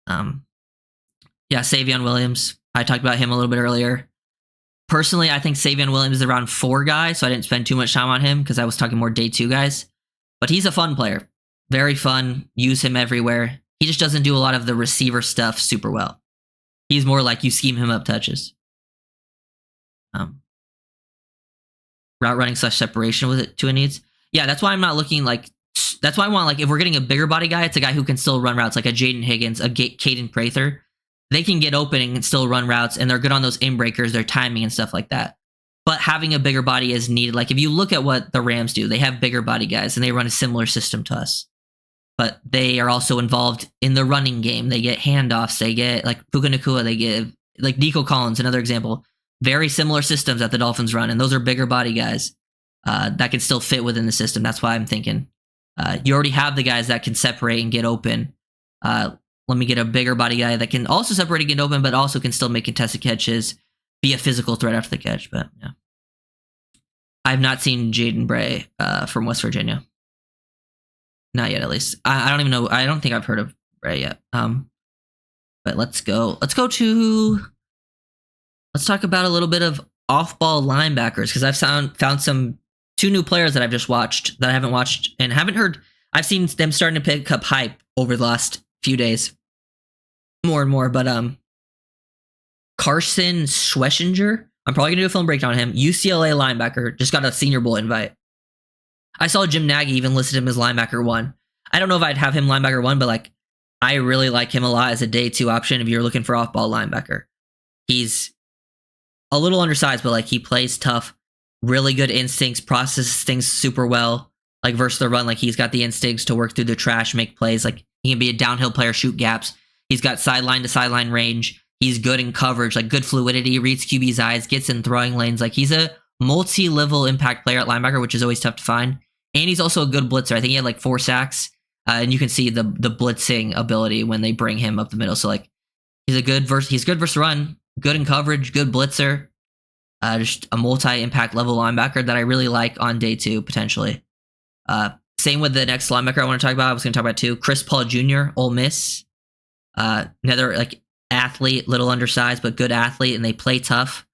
Yeah, Savion Williams. I talked about him a little bit earlier. Personally, I think Savion Williams is around 4 guy, so I didn't spend too much time on him because I was talking more day 2 guys. But he's a fun player. Very fun. Use him everywhere. He just doesn't do a lot of the receiver stuff super well. He's more like you scheme him up touches. Route running / separation with it to a needs. Yeah, that's why I'm not looking like... That's why I want, like, if we're getting a bigger body guy, it's a guy who can still run routes, like a Jaden Higgins, a Caden Prather. They can get opening and still run routes, and they're good on those in-breakers, their timing and stuff like that. But having a bigger body is needed. Like, if you look at what the Rams do, they have bigger body guys, and they run a similar system to us. But they are also involved in the running game. They get handoffs. They get, like, Puka Nakua. They get, like, Nico Collins, another example. Very similar systems that the Dolphins run, and those are bigger body guys that can still fit within the system. That's why I'm thinking you already have the guys that can separate and get open. Let me get a bigger body guy that can also separate and get open, but also can still make contested catches, be a physical threat after the catch. But yeah, I've not seen Jaden Bray from West Virginia. Not yet, at least. I don't even know. I don't think I've heard of Bray yet. But let's go. Let's talk about a little bit of off-ball linebackers, because I've found some 2 new players that I've just watched that I haven't watched and haven't heard. I've seen them starting to pick up hype over the last few days, more and more. But Carson Schwessinger, I'm probably gonna do a film breakdown on him. UCLA linebacker, just got a Senior Bowl invite. I saw Jim Nagy even listed him as linebacker 1. I don't know if I'd have him linebacker 1, but like, I really like him a lot as a day 2 option if you're looking for off-ball linebacker. He's a little undersized, but like, he plays tough, really good instincts, processes things super well. Like, versus the run, like, he's got the instincts to work through the trash, make plays. Like, he can be a downhill player, shoot gaps. He's got sideline to sideline range. He's good in coverage, like good fluidity, reads QB's eyes, gets in throwing lanes. Like he's a multi-level impact player at linebacker, which is always tough to find. And he's also a good blitzer. I think he had like 4 sacks. And you can see the blitzing ability when they bring him up the middle. So like he's good versus run, good in coverage, good blitzer. Just a multi-impact level linebacker that I really like on day 2 potentially. Same with the next linebacker I want to talk about. I was going to talk about too. Chris Paul Jr., Ole Miss. Another like athlete, little undersized, but good athlete, and they play tough,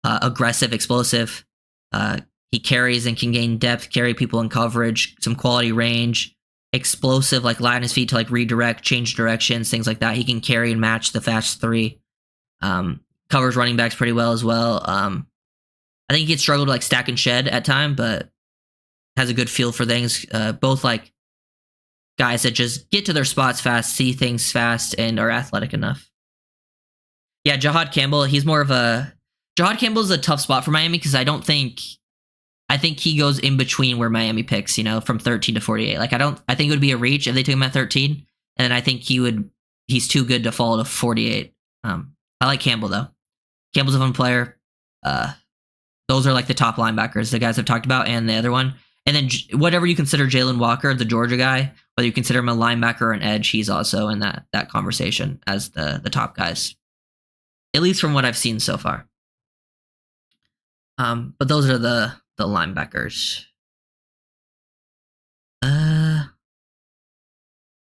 aggressive, explosive. He carries and can gain depth, carry people in coverage, some quality range, explosive, like lie on his feet to like redirect, change directions, things like that. He can carry and match the fast 3. Covers running backs pretty well as well. I think he gets struggled to like stack and shed at time, but has a good feel for things. Both like guys that just get to their spots fast, see things fast, and are athletic enough. Yeah, Jahad Campbell, he's more of a... Jahad Campbell's a tough spot for Miami because I think he goes in between where Miami picks, from 13 to 48. Like I think it would be a reach if they took him at 13, and I think he's too good to fall to 48. I like Campbell though. Campbell's a fun player. Those are like the top linebackers, the guys I've talked about, and the other one. And then whatever you consider Jalen Walker, the Georgia guy, whether you consider him a linebacker or an edge, he's also in that conversation as the top guys, at least from what I've seen so far. But those are the linebackers.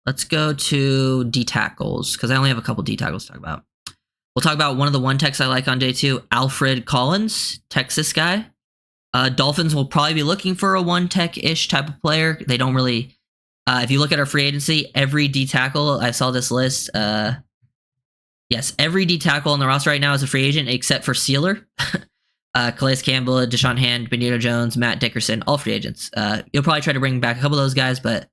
Let's go to D tackles because I only have a couple D tackles to talk about. We'll talk about one of the one techs I like on day 2, Alfred Collins, Texas guy. Dolphins will probably be looking for a one tech-ish type of player. They don't really... if you look at our free agency, every D tackle, I saw this list. Yes, every D tackle on the roster right now is a free agent except for Sealer. Calais Campbell, Deshaun Hand, Benito Jones, Matt Dickerson, all free agents. You'll probably try to bring back a couple of those guys, but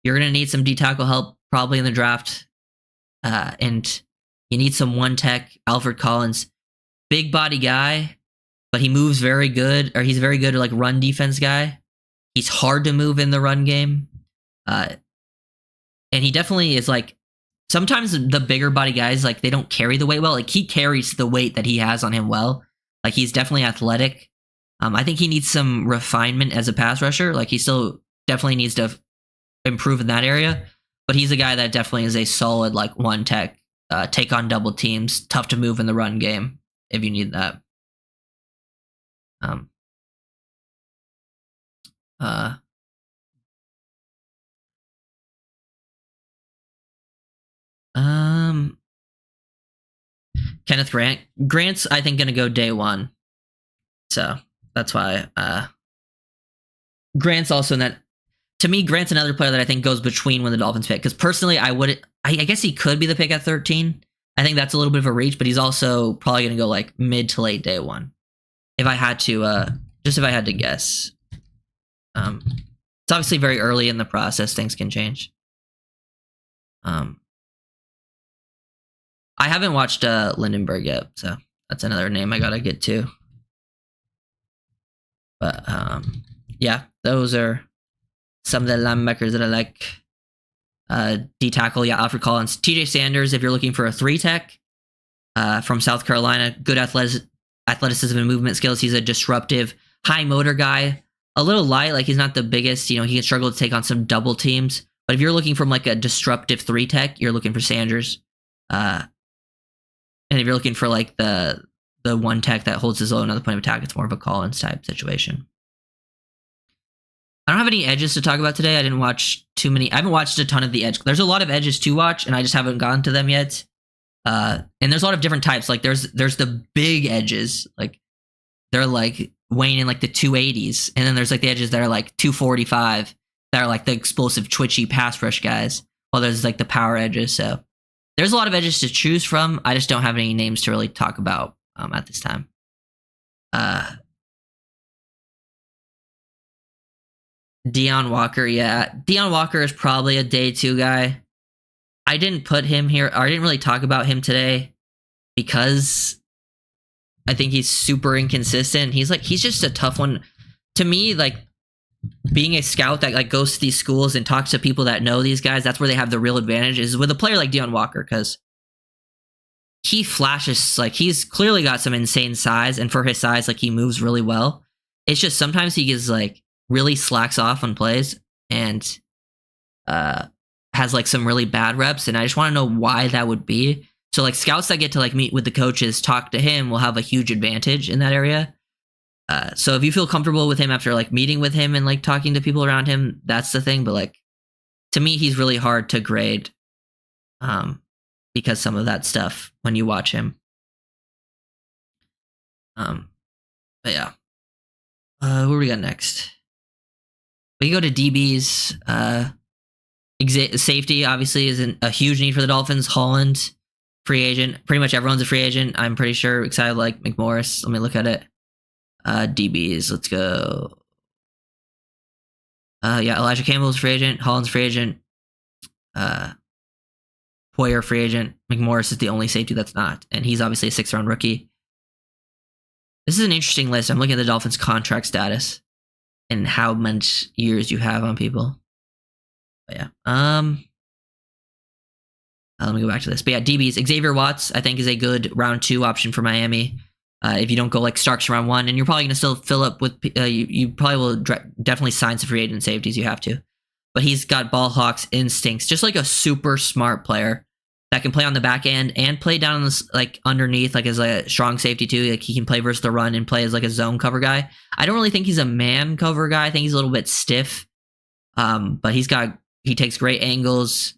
you're going to need some D tackle help probably in the draft. And you need some one tech. Alfred Collins, big body guy, but he moves very good, or he's very good like run defense guy. He's hard to move in the run game. And he definitely is like, sometimes the bigger body guys, like they don't carry the weight well. Like he carries the weight that he has on him well. Like he's definitely athletic. I think he needs some refinement as a pass rusher. Like he still definitely needs to improve in that area, but he's a guy that definitely is a solid like one tech, take on double teams, tough to move in the run game if you need that. Kenneth Grant's I think gonna go day 1, so that's why Grant's also in that. To me, Grant's another player that I think goes between when the Dolphins pick, because personally I guess he could be the pick at 13. I think that's a little bit of a reach, but he's also probably gonna go like mid to late day 1 if I had to guess. It's obviously very early in the process, things can change. I haven't watched Lindenberg yet, so that's another name I gotta get to. But yeah, those are some of the linebackers that I like. D tackle, yeah, Alfred Collins, TJ Sanders. If you're looking for a 3 tech from South Carolina, good athleticism and movement skills. He's a disruptive, high motor guy. A little light, like he's not the biggest. He can struggle to take on some double teams. But if you're looking from like a disruptive 3 tech, you're looking for Sanders. And if you're looking for like the one tech that holds his own on the point of attack, it's more of a Collins type situation. I don't have any edges to talk about today. I didn't watch too many. I haven't watched a ton of the edge. There's a lot of edges to watch, and I just haven't gotten to them yet. And there's a lot of different types. Like there's the big edges, like they're like weighing in like the 280s, and then there's like the edges that are like 245 that are like the explosive, twitchy pass rush guys. While there's like the power edges. So there's a lot of edges to choose from. I just don't have any names to really talk about at this time. Deion Walker, yeah. Deion Walker is probably a day 2 guy. I didn't put him here, or I didn't really talk about him today because I think he's super inconsistent. He's just a tough one. To me, like being a scout that like goes to these schools and talks to people that know these guys, that's where they have the real advantage, is with a player like Deion Walker, because he flashes, like he's clearly got some insane size, and for his size, like he moves really well. It's just sometimes he gets like really slacks off on plays and has like some really bad reps, and I just want to know why that would be. So like scouts that get to like meet with the coaches, talk to him, will have a huge advantage in that area. So if you feel comfortable with him after like meeting with him and like talking to people around him, that's the thing. But like to me, he's really hard to grade because some of that stuff when you watch him. But yeah. Who do we got next? We can go to DBs. Safety obviously isn't a huge need for the Dolphins. Holland, free agent. Pretty much everyone's a free agent. I'm pretty sure. Excited like McMorris. Let me look at it. DBs. Let's go. Yeah, Elijah Campbell's free agent. Holland's free agent. Poyer free agent. McMorris is the only safety that's not, and he's obviously a 6th round rookie. This is an interesting list. I'm looking at the Dolphins' contract status and how much years you have on people. But yeah. Let me go back to this. But yeah, DBs. Xavier Watts, I think, is a good round 2 option for Miami. If you don't go like Starks round 1, and you're probably going to still fill up with, you probably will definitely sign some free agent safeties. You have to. But he's got ball hawks instincts, just like a super smart player that can play on the back end and play down on this, like underneath, like as a strong safety too. Like he can play versus the run and play as like a zone cover guy. I don't really think he's a man cover guy. I think he's a little bit stiff. But he takes great angles.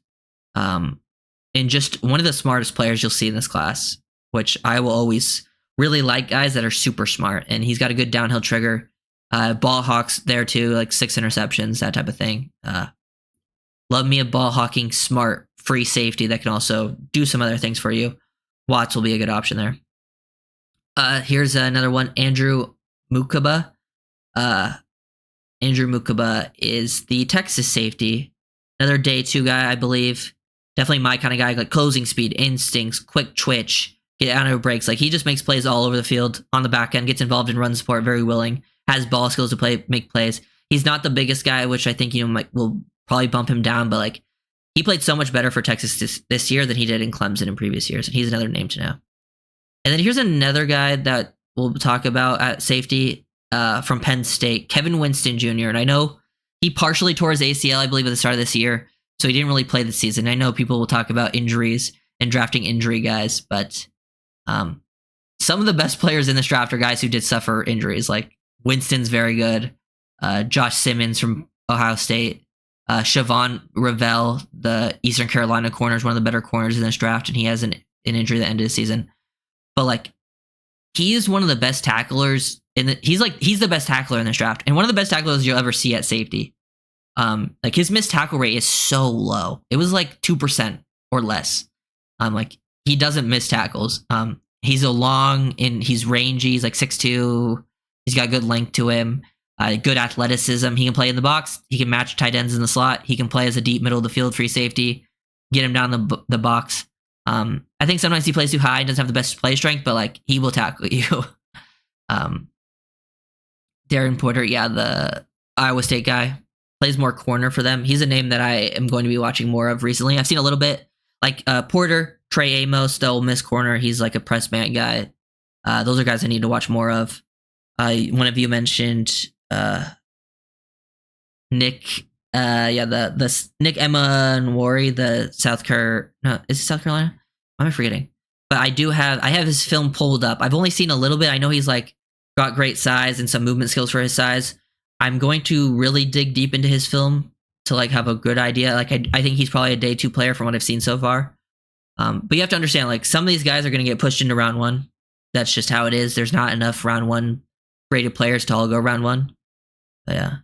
And just one of the smartest players you'll see in this class, which I will always really like guys that are super smart. And he's got a good downhill trigger. Ball hawks there too, like 6 interceptions, that type of thing. Love me a ball hawking, smart, free safety that can also do some other things for you. Watts will be a good option there. Here's another one, Andrew Mukaba. Andrew Mukaba is the Texas safety. Another day 2 guy, I believe. Definitely my kind of guy, like closing speed, instincts, quick twitch, get out of breaks. Like he just makes plays all over the field on the back end, gets involved in run support, very willing, has ball skills to make plays. He's not the biggest guy, which I think, will probably bump him down, but like he played so much better for Texas this year than he did in Clemson in previous years. And he's another name to know. And then here's another guy that we'll talk about at safety from Penn State, Kevin Winston Jr. And I know he partially tore his ACL, I believe, at the start of this year. So he didn't really play this season. I know people will talk about injuries and drafting injury guys, but some of the best players in this draft are guys who did suffer injuries. Like Winston's very good. Josh Simmons from Ohio State. Siobhan Ravel, the Eastern Carolina corner, is one of the better corners in this draft, and he has an injury that ended the season. But like, he is one of the best tacklers he's the best tackler in this draft, and one of the best tacklers you'll ever see at safety. Like his missed tackle rate is so low. It was like 2% or less. Like he doesn't miss tackles. He's he's rangy. He's like 6'2". He's got good length to him. Good athleticism. He can play in the box. He can match tight ends in the slot. He can play as a deep middle of the field free safety. Get him down the box. I think sometimes he plays too high and doesn't have the best play strength, but like he will tackle you. Darren Porter, yeah, the Iowa State guy, plays more corner for them. He's a name that I am going to be watching more of recently. I've seen a little bit. Like Porter, Trey Amos, the Ole Miss corner. He's like a press man guy. Those are guys I need to watch more of. One of you mentioned Nick. The Nick Emma Nwori, the South Carolina. No, is it South Carolina? Why am I forgetting? But I have his film pulled up. I've only seen a little bit. I know he's like got great size and some movement skills for his size. I'm going to really dig deep into his film to like have a good idea. Like I think he's probably a day 2 player from what I've seen so far. But you have to understand, like some of these guys are going to get pushed into round 1. That's just how it is. There's not enough round 1 graded players to all go round 1. But yeah.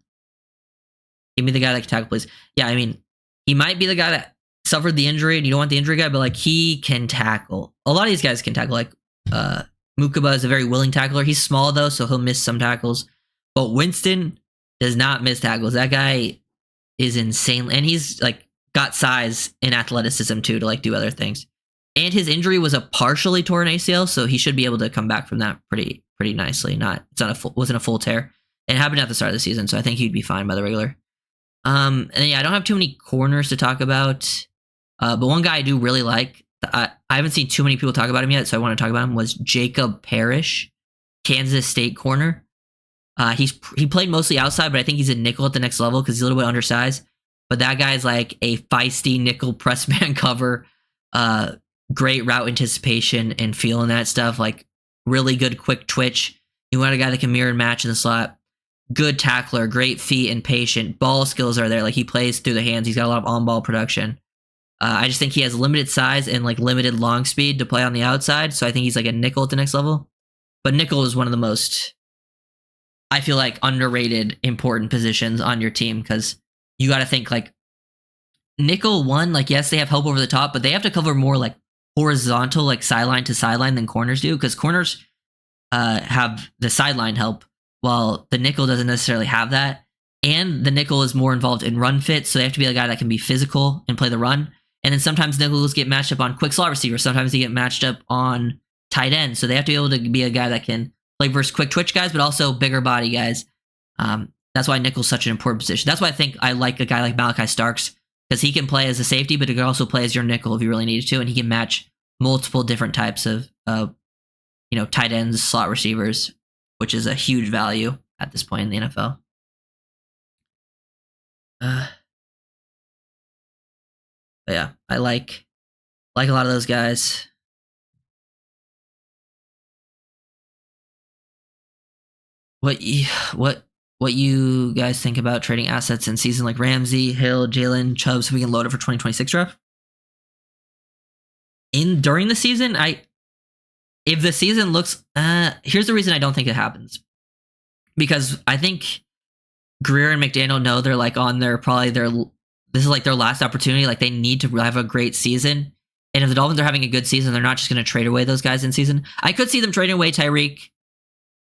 Give me the guy that can tackle, please. Yeah, I mean, he might be the guy that suffered the injury and you don't want the injury guy, but like he can tackle. A lot of these guys can tackle. Like Mukaba is a very willing tackler. He's small though, so he'll miss some tackles. But Winston does not miss tackles. That guy is insane. And he's like got size and athleticism too to like do other things. And his injury was a partially torn ACL, so he should be able to come back from that pretty nicely. Wasn't a full tear. And it happened at the start of the season, so I think he'd be fine by the regular. And yeah, I don't have too many corners to talk about. But one guy I do really like I haven't seen too many people talk about him yet, so I want to talk about him, was Jacob Parrish, Kansas State corner. He played mostly outside, but I think he's a nickel at the next level because he's a little bit undersized. But that guy's like a feisty nickel press man cover, great route anticipation and feeling that stuff. Like really good quick twitch. You want a guy that can mirror and match in the slot. Good tackler, great feet and patient. Ball skills are there. Like he plays through the hands. He's got a lot of on-ball production. I just think he has limited size and like limited long speed to play on the outside. So I think he's like a nickel at the next level. But nickel is one of the most, I feel like, underrated important positions on your team because you got to think like nickel one, like yes, they have help over the top, but they have to cover more like horizontal, like sideline to sideline than corners do because corners have the sideline help while the nickel doesn't necessarily have that. And the nickel is more involved in run fit, so they have to be a guy that can be physical and play the run. And then sometimes nickels get matched up on quick slot receivers. Sometimes they get matched up on tight end. So they have to be able to be a guy that can play versus quick twitch guys, but also bigger body guys. That's why nickel's such an important position. That's why I think I like a guy like Malachi Starks because he can play as a safety, but he can also play as your nickel if you really needed to, and he can match multiple different types of tight ends, slot receivers, which is a huge value at this point in the NFL. But yeah, I like a lot of those guys. What you guys think about trading assets in season like Ramsey, Hill, Jalen, Chubb, so we can load it for 2026 draft? During the season, if the season looks, here's the reason I don't think it happens. Because I think Greer and McDaniel know they're like on this is like their last opportunity. Like they need to have a great season. And if the Dolphins are having a good season, they're not just going to trade away those guys in season. I could see them trading away Tyreek,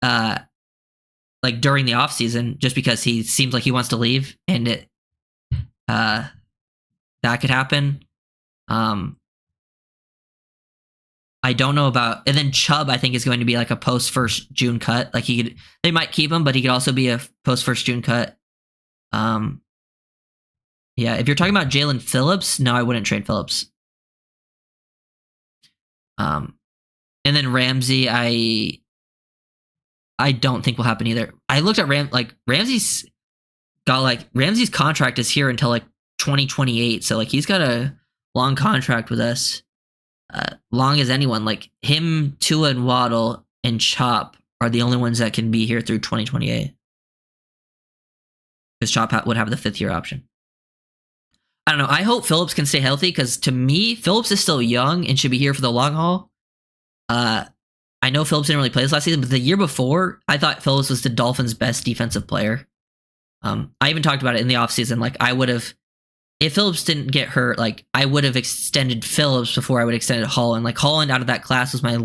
like during the offseason, just because he seems like he wants to leave, and that could happen. I don't know about, and then Chubb I think is going to be like a post 1st June cut. Like they might keep him, but he could also be a post 1st June cut. Yeah, if you're talking about Jalen Phillips, no, I wouldn't trade Phillips. And then Ramsey, I don't think will happen either. I looked at Ramsey's contract is here until like 2028, so like he's got a long contract with us. Long as anyone, like him, Tua and Waddle and Chop are the only ones that can be here through 2028. Because Chop would have the 5th year option. I don't know. I hope Phillips can stay healthy because to me, Phillips is still young and should be here for the long haul. I know Phillips didn't really play this last season, but the year before, I thought Phillips was the Dolphins' best defensive player. I even talked about it in the offseason. Like I would have, if Phillips didn't get hurt, like I would have extended Phillips before I would have extended Holland. Like Holland out of that class was my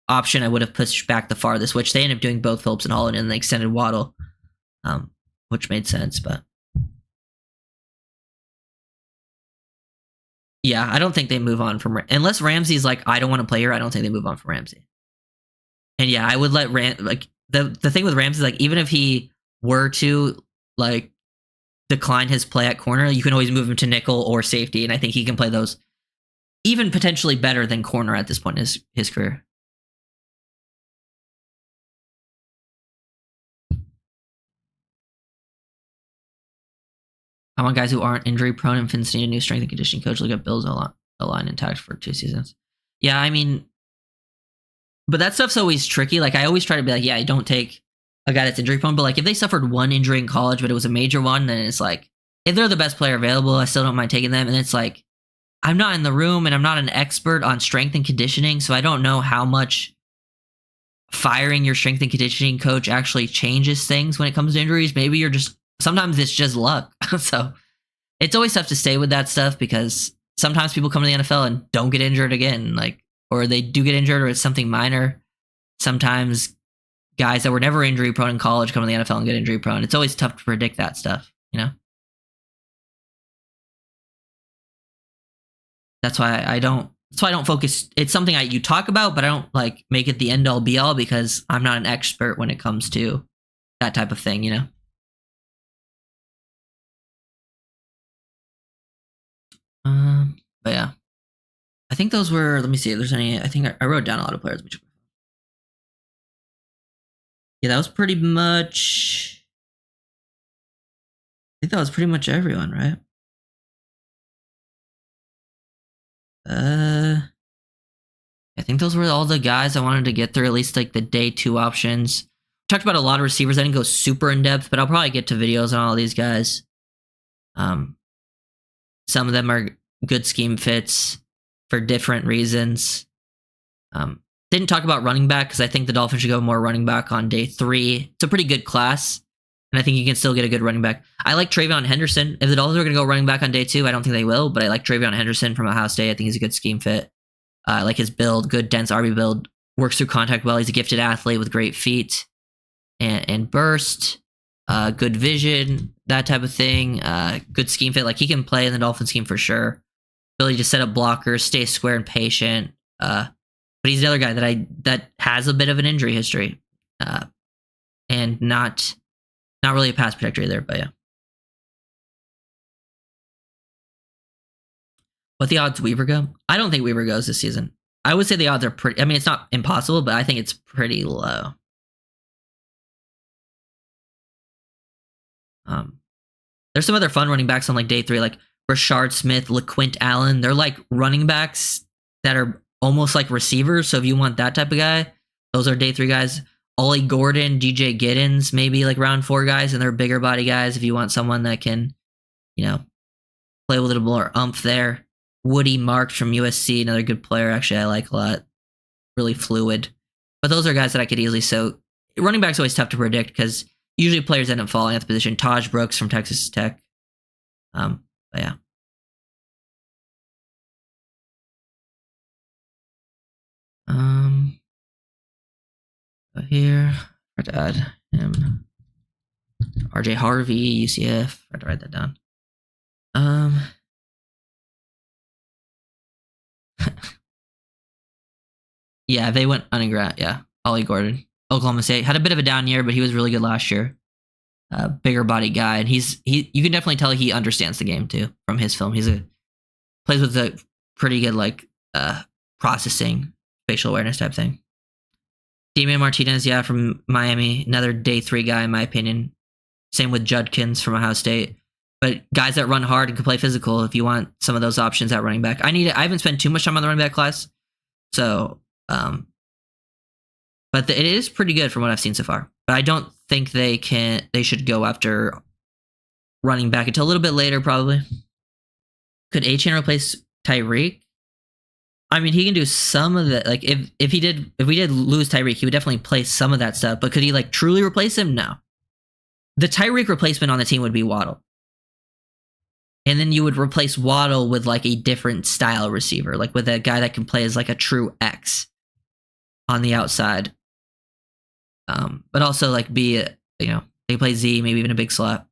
option. I would have pushed back the farthest, which they ended up doing both Phillips and Holland, and they extended Waddle, which made sense. But yeah, I don't think they move on from unless Ramsey's like, I don't want to play here. I don't think they move on from Ramsey. And yeah, I would let the thing with Ramsey, like even if he were to like decline his play at corner, you can always move him to nickel or safety, and I think he can play those even potentially better than corner at this point in his career. I want guys who aren't injury prone and Finn's need a new strength and conditioning coach. Look at Bill's line intact for 2 seasons. Yeah, I mean, but that stuff's always tricky. Like I always try to be like, yeah, I don't take a guy that's injury prone, but like if they suffered one injury in college, but it was a major one, then it's like, if they're the best player available, I still don't mind taking them. And it's like, I'm not in the room and I'm not an expert on strength and conditioning, so I don't know how much firing your strength and conditioning coach actually changes things when it comes to injuries. Maybe sometimes it's just luck. So it's always tough to stay with that stuff because sometimes people come to the NFL and don't get injured again, or they do get injured or it's something minor. Sometimes guys that were never injury prone in college come to the NFL and get injury prone. It's always tough to predict that stuff, you know? That's why I don't focus. It's something you talk about, but I don't like make it the end all be all because I'm not an expert when it comes to that type of thing, you know? But yeah. I think those were. Let me see if there's any. I think I wrote down a lot of players. Yeah, that was pretty much. I think that was pretty much everyone, right? I think those were all the guys I wanted to get through. At least like the day 2 options. Talked about a lot of receivers. I didn't go super in depth, but I'll probably get to videos on all these guys. Some of them are good scheme fits for different reasons. Didn't talk about running back because I think the Dolphins should go more running back on day 3. It's a pretty good class, and I think you can still get a good running back. I like Travion Henderson. If the Dolphins are going to go running back on day 2, I don't think they will, but I like Travion Henderson from Ohio State. I think he's a good scheme fit. I like his build, good dense RB build, works through contact well. He's a gifted athlete with great feet and burst, good vision, that type of thing. Good scheme fit. Like he can play in the Dolphin scheme for sure. Ability to set up blockers, stay square and patient. But he's the other guy that has a bit of an injury history, and not really a pass protector either. But yeah. What the odds Weaver go? I don't think Weaver goes this season. I would say the odds are pretty. I mean, it's not impossible, but I think it's pretty low. There's some other fun running backs on like day 3, like Rashard Smith, LaQuint Allen. They're like running backs that are almost like receivers. So if you want that type of guy, those are day 3 guys. Ollie Gordon, DJ Giddens, maybe like round 4 guys, and they're bigger body guys if you want someone that can, play with a little more umph there. Woody Marks from USC, another good player. Actually, I like a lot. Really fluid. But those are guys that I could easily. So running back's always tough to predict because usually players end up falling at the position. Taj Brooks from Texas Tech. But yeah. Here, I have to add him. RJ Harvey, UCF. I have to write that down. Yeah, they went undergrad. Yeah, Ollie Gordon, Oklahoma State had a bit of a down year, but he was really good last year. Bigger body guy, and you can definitely tell he understands the game too from his film. Plays with a pretty good like processing, facial awareness type thing. Damian Martinez, yeah, from Miami, another day 3 guy in my opinion. Same with Judkins from Ohio State. But guys that run hard and can play physical, if you want some of those options at running back. I haven't spent too much time on the running back class. So, but it is pretty good from what I've seen so far. But I don't think they should go after running back until a little bit later, probably. Could A-Chain replace Tyreek? I mean, he can do some of the, like, if we did lose Tyreek, he would definitely play some of that stuff. But could he, like, truly replace him? No. The Tyreek replacement on the team would be Waddle. And then you would replace Waddle with, like, a different style receiver. Like, with a guy that can play as, like, a true X on the outside. But also, like, they play Z, maybe even a big slot.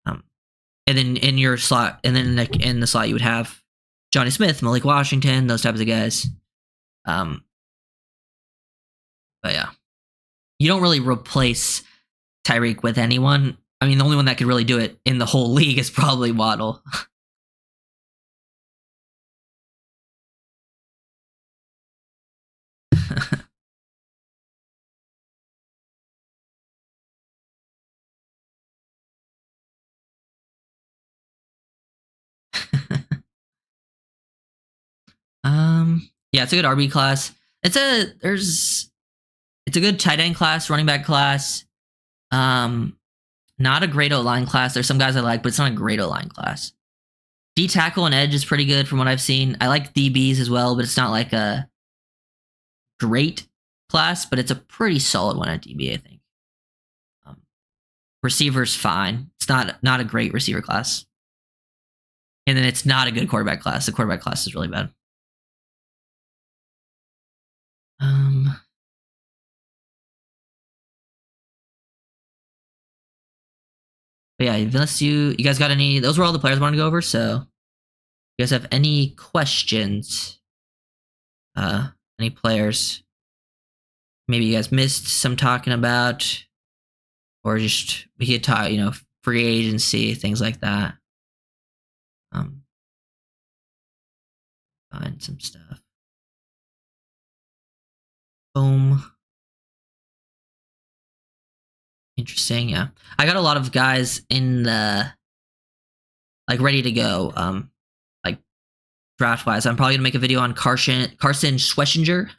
And then in your slot, and then, like, in the slot, you would have Johnny Smith, Malik Washington, those types of guys. But yeah. You don't really replace Tyreek with anyone. I mean, the only one that could really do it in the whole league is probably Waddle. Yeah, it's a good RB class. It's a good tight end class, running back class. Not a great O-line class. There's some guys I like, but it's not a great O-line class. D tackle and edge is pretty good from what I've seen. I like DBs as well, but it's not like a great class, but it's a pretty solid one at DB, I think. Receiver's fine. It's not a great receiver class. And then it's not a good quarterback class. The quarterback class is really bad. But yeah, unless you guys got any, those were all the players I wanted to go over. So, you guys have any questions? Any players? Maybe you guys missed some talking about, or just we could talk, free agency, things like that. Find some stuff. Boom. Interesting, yeah. I got a lot of guys in the like ready to go. Like draft wise. I'm probably gonna make a video on Carson Schwessinger,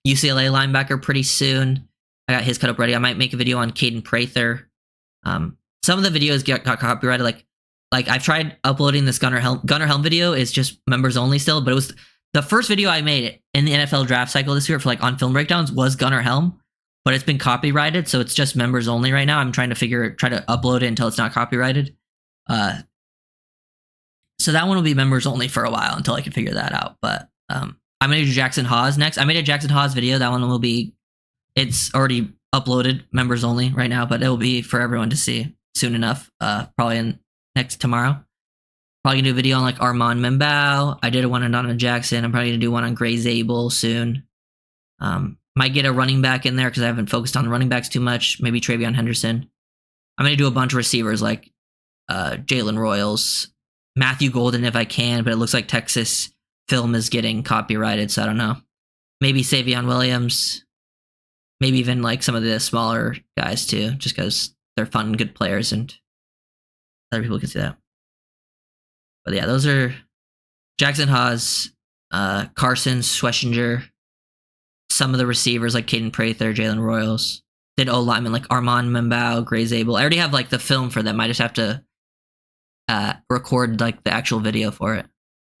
UCLA linebacker pretty soon. I got his cut up ready. I might make a video on Caden Prather. Some of the videos got copyrighted. Like I've tried uploading this Gunnar Helm video. Is just members only still, but it was the first video I made in the NFL draft cycle this year for like on film breakdowns was Gunnar Helm, but it's been copyrighted, so it's just members only right now. I'm trying to try to upload it until it's not copyrighted. So that one will be members only for a while until I can figure that out. But I'm gonna do Jackson Hawes next. I made a Jackson Hawes video. That one will be, it's already uploaded, members only right now, but it will be for everyone to see soon enough. Probably next tomorrow. Probably gonna do a video on like Armand Membao. I did one on Donovan Jackson. I'm probably gonna do one on Gray Zabel soon. Might get a running back in there because I haven't focused on the running backs too much. Maybe Travion Henderson. I'm gonna do a bunch of receivers like Jalen Royals, Matthew Golden if I can, but it looks like Texas film is getting copyrighted, so I don't know. Maybe Savion Williams. Maybe even like some of the smaller guys too, just because they're fun, good players, and other people can see that. But yeah, those are Jackson Hawes, Carson Schwessinger, some of the receivers like Caden Prather, Jalen Royals. Did O linemen like Armand Membao, Gray Zabel. I already have like the film for them. I just have to record like the actual video for it.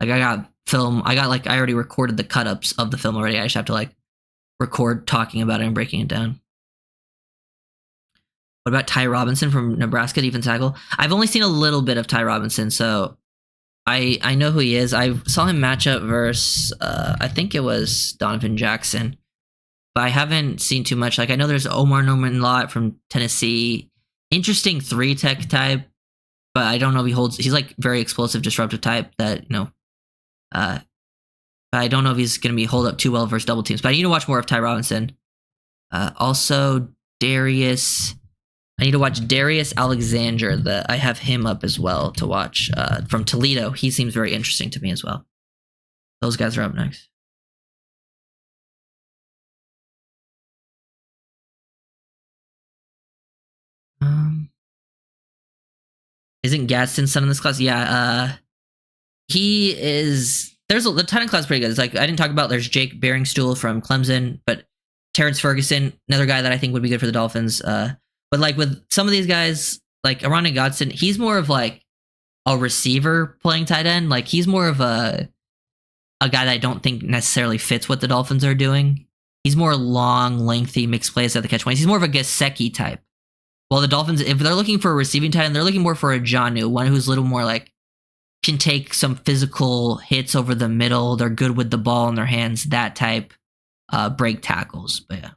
Like I got film. I already recorded the cut ups of the film already. I just have to like record talking about it and breaking it down. What about Ty Robinson from Nebraska, defensive tackle? I've only seen a little bit of Ty Robinson, so I know who he is. I saw him match up versus I think it was Donovan Jackson, but I haven't seen too much. Like I know there's Omar Norman Lott from Tennessee, interesting 3-tech type, but I don't know if he's like very explosive, disruptive type that, you know, but I don't know if he's going to be hold up too well versus double teams, but I need to watch more of Ty Robinson. Also I need to watch Darius Alexander. I have him up as well to watch from Toledo. He seems very interesting to me as well. Those guys are up next. Isn't Gadsden son in this class? Yeah, he is. The tight end class is pretty good. It's like I didn't talk about. There's Jake Beringstool from Clemson, but Terrence Ferguson, another guy that I think would be good for the Dolphins. But like with some of these guys, like Aranda Godson, he's more of like a receiver playing tight end. Like he's more of a guy that I don't think necessarily fits what the Dolphins are doing. He's more long, lengthy, mixed plays at the catch points. He's more of a Gesicki type. While the Dolphins, if they're looking for a receiving tight end, they're looking more for a Jonnu, one who's a little more like can take some physical hits over the middle. They're good with the ball in their hands, that type break tackles. But yeah.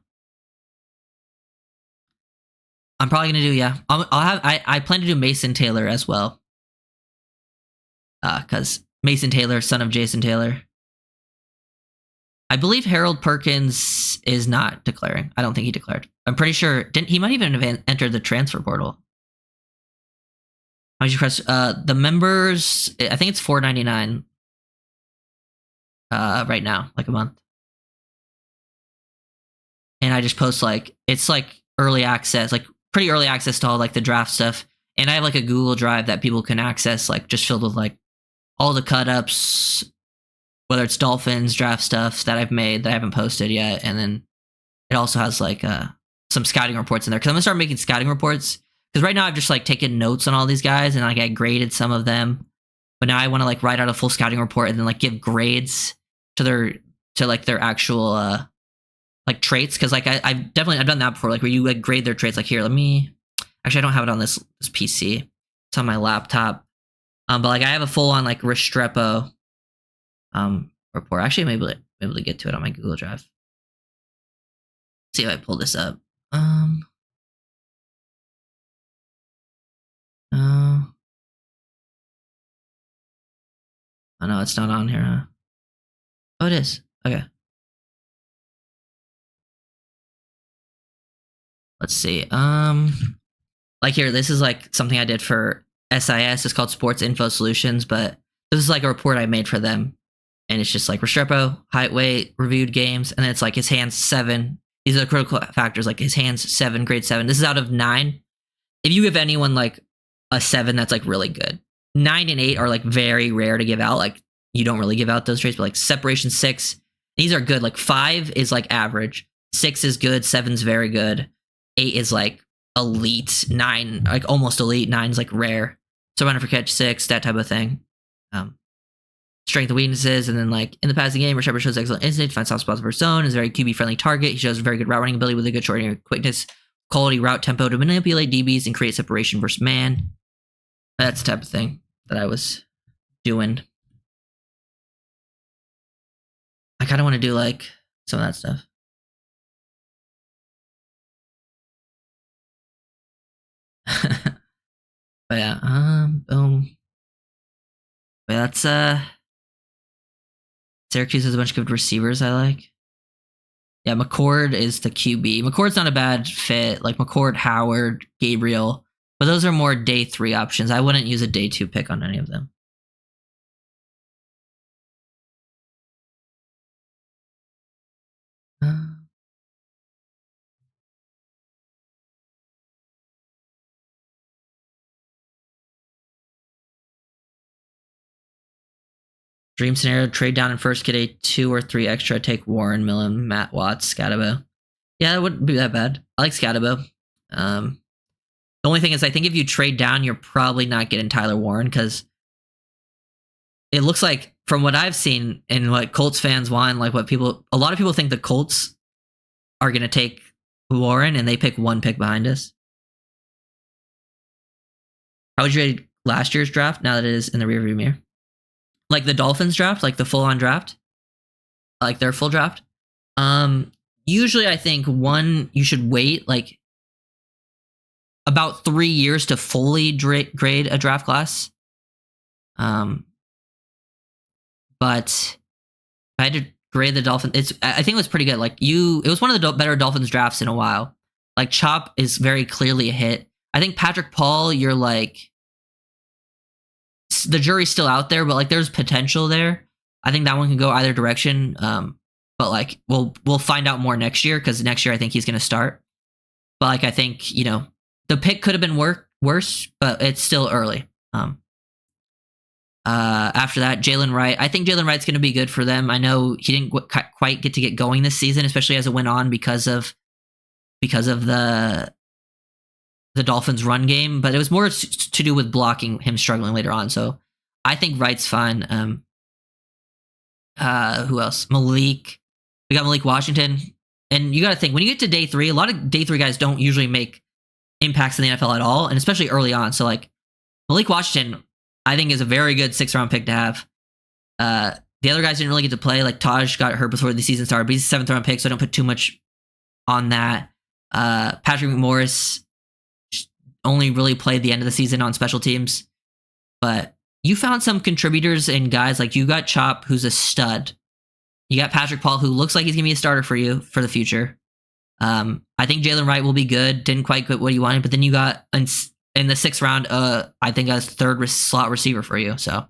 I'm probably gonna do, yeah. I plan to do Mason Taylor as well, because Mason Taylor, son of Jason Taylor. I believe Harold Perkins is not declaring. I don't think he declared. I'm pretty sure he might even have entered the transfer portal. How much you press? The members, I think it's $4.99. Right now, like a month. And I just post like it's like early access, like pretty early access to all like the draft stuff. And I have like a Google Drive that people can access, like just filled with like all the cut ups, whether it's Dolphins draft stuff that I've made that I haven't posted yet. And then it also has like some scouting reports in there. Cause I'm gonna start making scouting reports. Cause right now I've just like taken notes on all these guys and like I graded some of them. But now I want to like write out a full scouting report and then like give grades to their actual like traits, because like I've done that before, like where you like grade their traits. Like here, actually I don't have it on this PC, it's on my laptop, but like I have a full on like Restrepo report. Actually I'm able to get to it on my Google Drive. Let's see if I pull this up. Oh no, it's not on here, huh? Oh, it is. Okay. Let's see. Like here, this is like something I did for SIS. It's called Sports Info Solutions, but this is like a report I made for them. and it's just like Restrepo, height, weight, reviewed games, and then it's like his hands 7. These are the critical factors, like his hands 7, grade 7. This is out of 9. If you give anyone like a 7, that's like really good. 9 and 8 are like very rare to give out. Like you don't really give out those traits, but like separation 6, these are good. Like 5 is like average, 6 is good, 7's very good, 8 is like elite, 9 like almost elite, 9 is like rare. So running for catch 6, that type of thing. Strength and weaknesses, and then like in the passing game, Restrepo shows excellent instinct, finds soft spots for his zone, is a very QB friendly target. He shows very good route running ability with a good short area quickness, quality route tempo to manipulate DBs and create separation versus man. That's the type of thing that I was doing. I kind of want to do like some of that stuff. But yeah, boom. But that's Syracuse has a bunch of good receivers I like. Yeah, McCord is the QB. McCord's not a bad fit. Like McCord, Howard, Gabriel. But those are more day 3 options. I wouldn't use a day 2 pick on any of them. Dream scenario, trade down in first, get a 2 or 3 extra, take Warren, Millen, Matt Watts, Scatabo. Yeah, that wouldn't be that bad. I like Scatabo. The only thing is, I think if you trade down, you're probably not getting Tyler Warren, because it looks like, from what I've seen and what Colts fans want, like a lot of people think the Colts are going to take Warren, and they pick 1 pick behind us. How would you rate last year's draft now that it is in the rearview mirror? Like the Dolphins draft, like the full-on draft, like their full draft. Usually I think you should wait like about 3 years to fully grade a draft class. But if I had to grade the Dolphins, I think it was pretty good. Like it was one of the better Dolphins drafts in a while. Like Chop is very clearly a hit. I think Patrick Paul, you're like, the jury's still out there, but like there's potential there. I think that one can go either direction. But like we'll find out more next year, because next year I think he's going to start. But like I think the pick could have been worse, but it's still early. After that, Jalen Wright. I think Jalen Wright's going to be good for them. I know he didn't quite get to get going this season, especially as it went on because of the Dolphins' run game, but it was more to do with blocking, him struggling later on. So I think Wright's fine. Who else? Malik. We got Malik Washington. And you got to think, when you get to day 3, a lot of day 3 guys don't usually make impacts in the NFL at all, and especially early on. So like Malik Washington, I think is a very good 6th-round pick to have. The other guys didn't really get to play. Like Taj got hurt before the season started, but he's a 7th-round pick, so I don't put too much on that. Patrick McMorris only really played the end of the season on special teams, but you found some contributors and guys. Like you got Chop, who's a stud. You got Patrick Paul, who looks like he's gonna be a starter for you for the future. I think Jalen Wright will be good. Didn't quite get what he wanted, but then you got in the 6th round, I think a 3rd slot receiver for you. So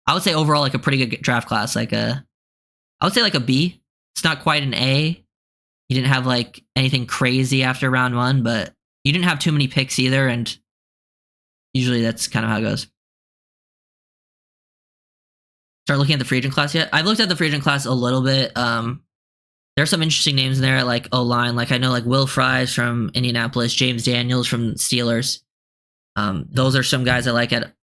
I would say overall like a pretty good draft class. I would say like a B. It's not quite an A. You didn't have like anything crazy after round 1, but you didn't have too many picks either, and usually that's kind of how it goes. Start looking at the free agent class yet? I've looked at the free agent class a little bit. There's some interesting names in there, like O-line. Like I know like Will Fries from Indianapolis, James Daniels from Steelers. Those are some guys I like at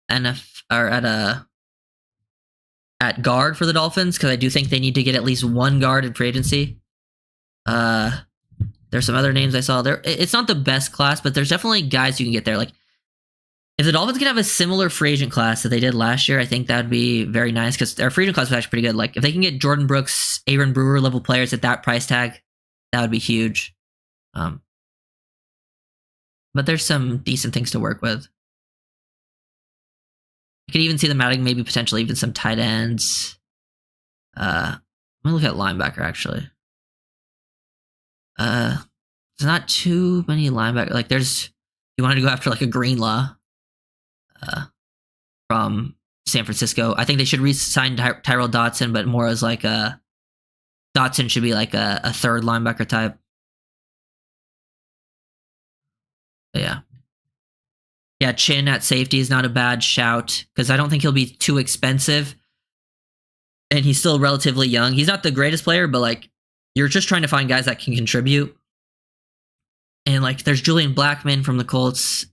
guard for the Dolphins, because I do think they need to get at least 1 guard in free agency. There's some other names I saw there. It's not the best class, but there's definitely guys you can get there. Like if the Dolphins can have a similar free agent class that they did last year, I think that'd be very nice, because their free agent class was actually pretty good. Like if they can get Jordan Brooks, Aaron Brewer level players at that price tag, that would be huge. But there's some decent things to work with. I could even see them adding maybe potentially even some tight ends. Let me look at linebacker actually. There's not too many linebackers. Like you wanted to go after like a Greenlaw from San Francisco. I think they should re-sign Tyrell Dodson, but more as like a Dotson should be like a third linebacker type. But yeah. Yeah, Chin at safety is not a bad shout because I don't think he'll be too expensive. And he's still relatively young. He's not the greatest player, but like you're just trying to find guys that can contribute. And like there's Julian Blackmon from the Colts.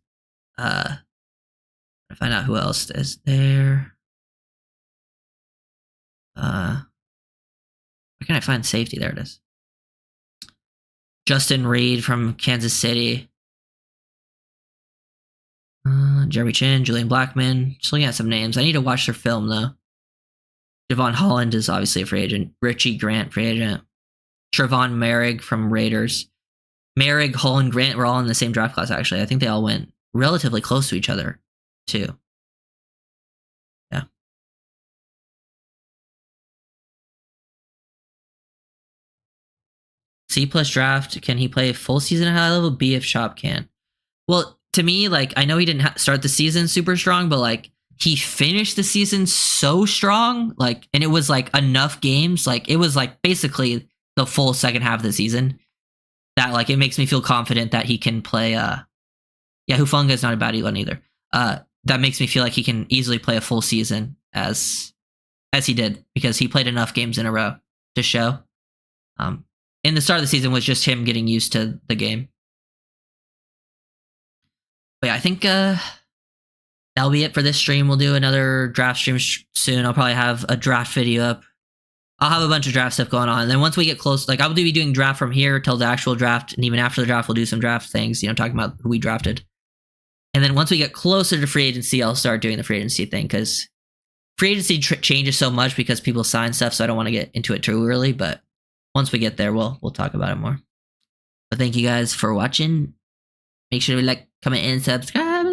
I find out who else is there. Where can I find safety? There it is. Justin Reed from Kansas City. Jeremy Chin, Julian Blackmon. Just looking at some names. I need to watch their film though. Javon Holland is obviously a free agent. Richie Grant, free agent. Trevon Merrick from Raiders. Merrick, Holland, Grant were all in the same draft class, actually. I think they all went relatively close to each other, too. Yeah. C plus draft. Can he play a full season at high level? B if Shop can. Well, to me, like, I know he didn't start the season super strong, but, like, he finished the season so strong, like, and it was, like, enough games. Like, it was, like, basically the full second half of the season that, like, it makes me feel confident that he can play, yeah, Hufanga is not a bad one either. That makes me feel like he can easily play a full season as he did because he played enough games in a row to show. In the start of the season was just him getting used to the game. But yeah, I think that'll be it for this stream. We'll do another draft stream soon. I'll probably have a draft video up. I'll have a bunch of draft stuff going on. And then once we get close, like I'll be doing draft from here till the actual draft. And even after the draft, we'll do some draft things, talking about who we drafted. And then once we get closer to free agency, I'll start doing the free agency thing because free agency changes so much because people sign stuff. So I don't want to get into it too early. But once we get there, we'll talk about it more. But thank you guys for watching. Make sure to like, comment, and subscribe.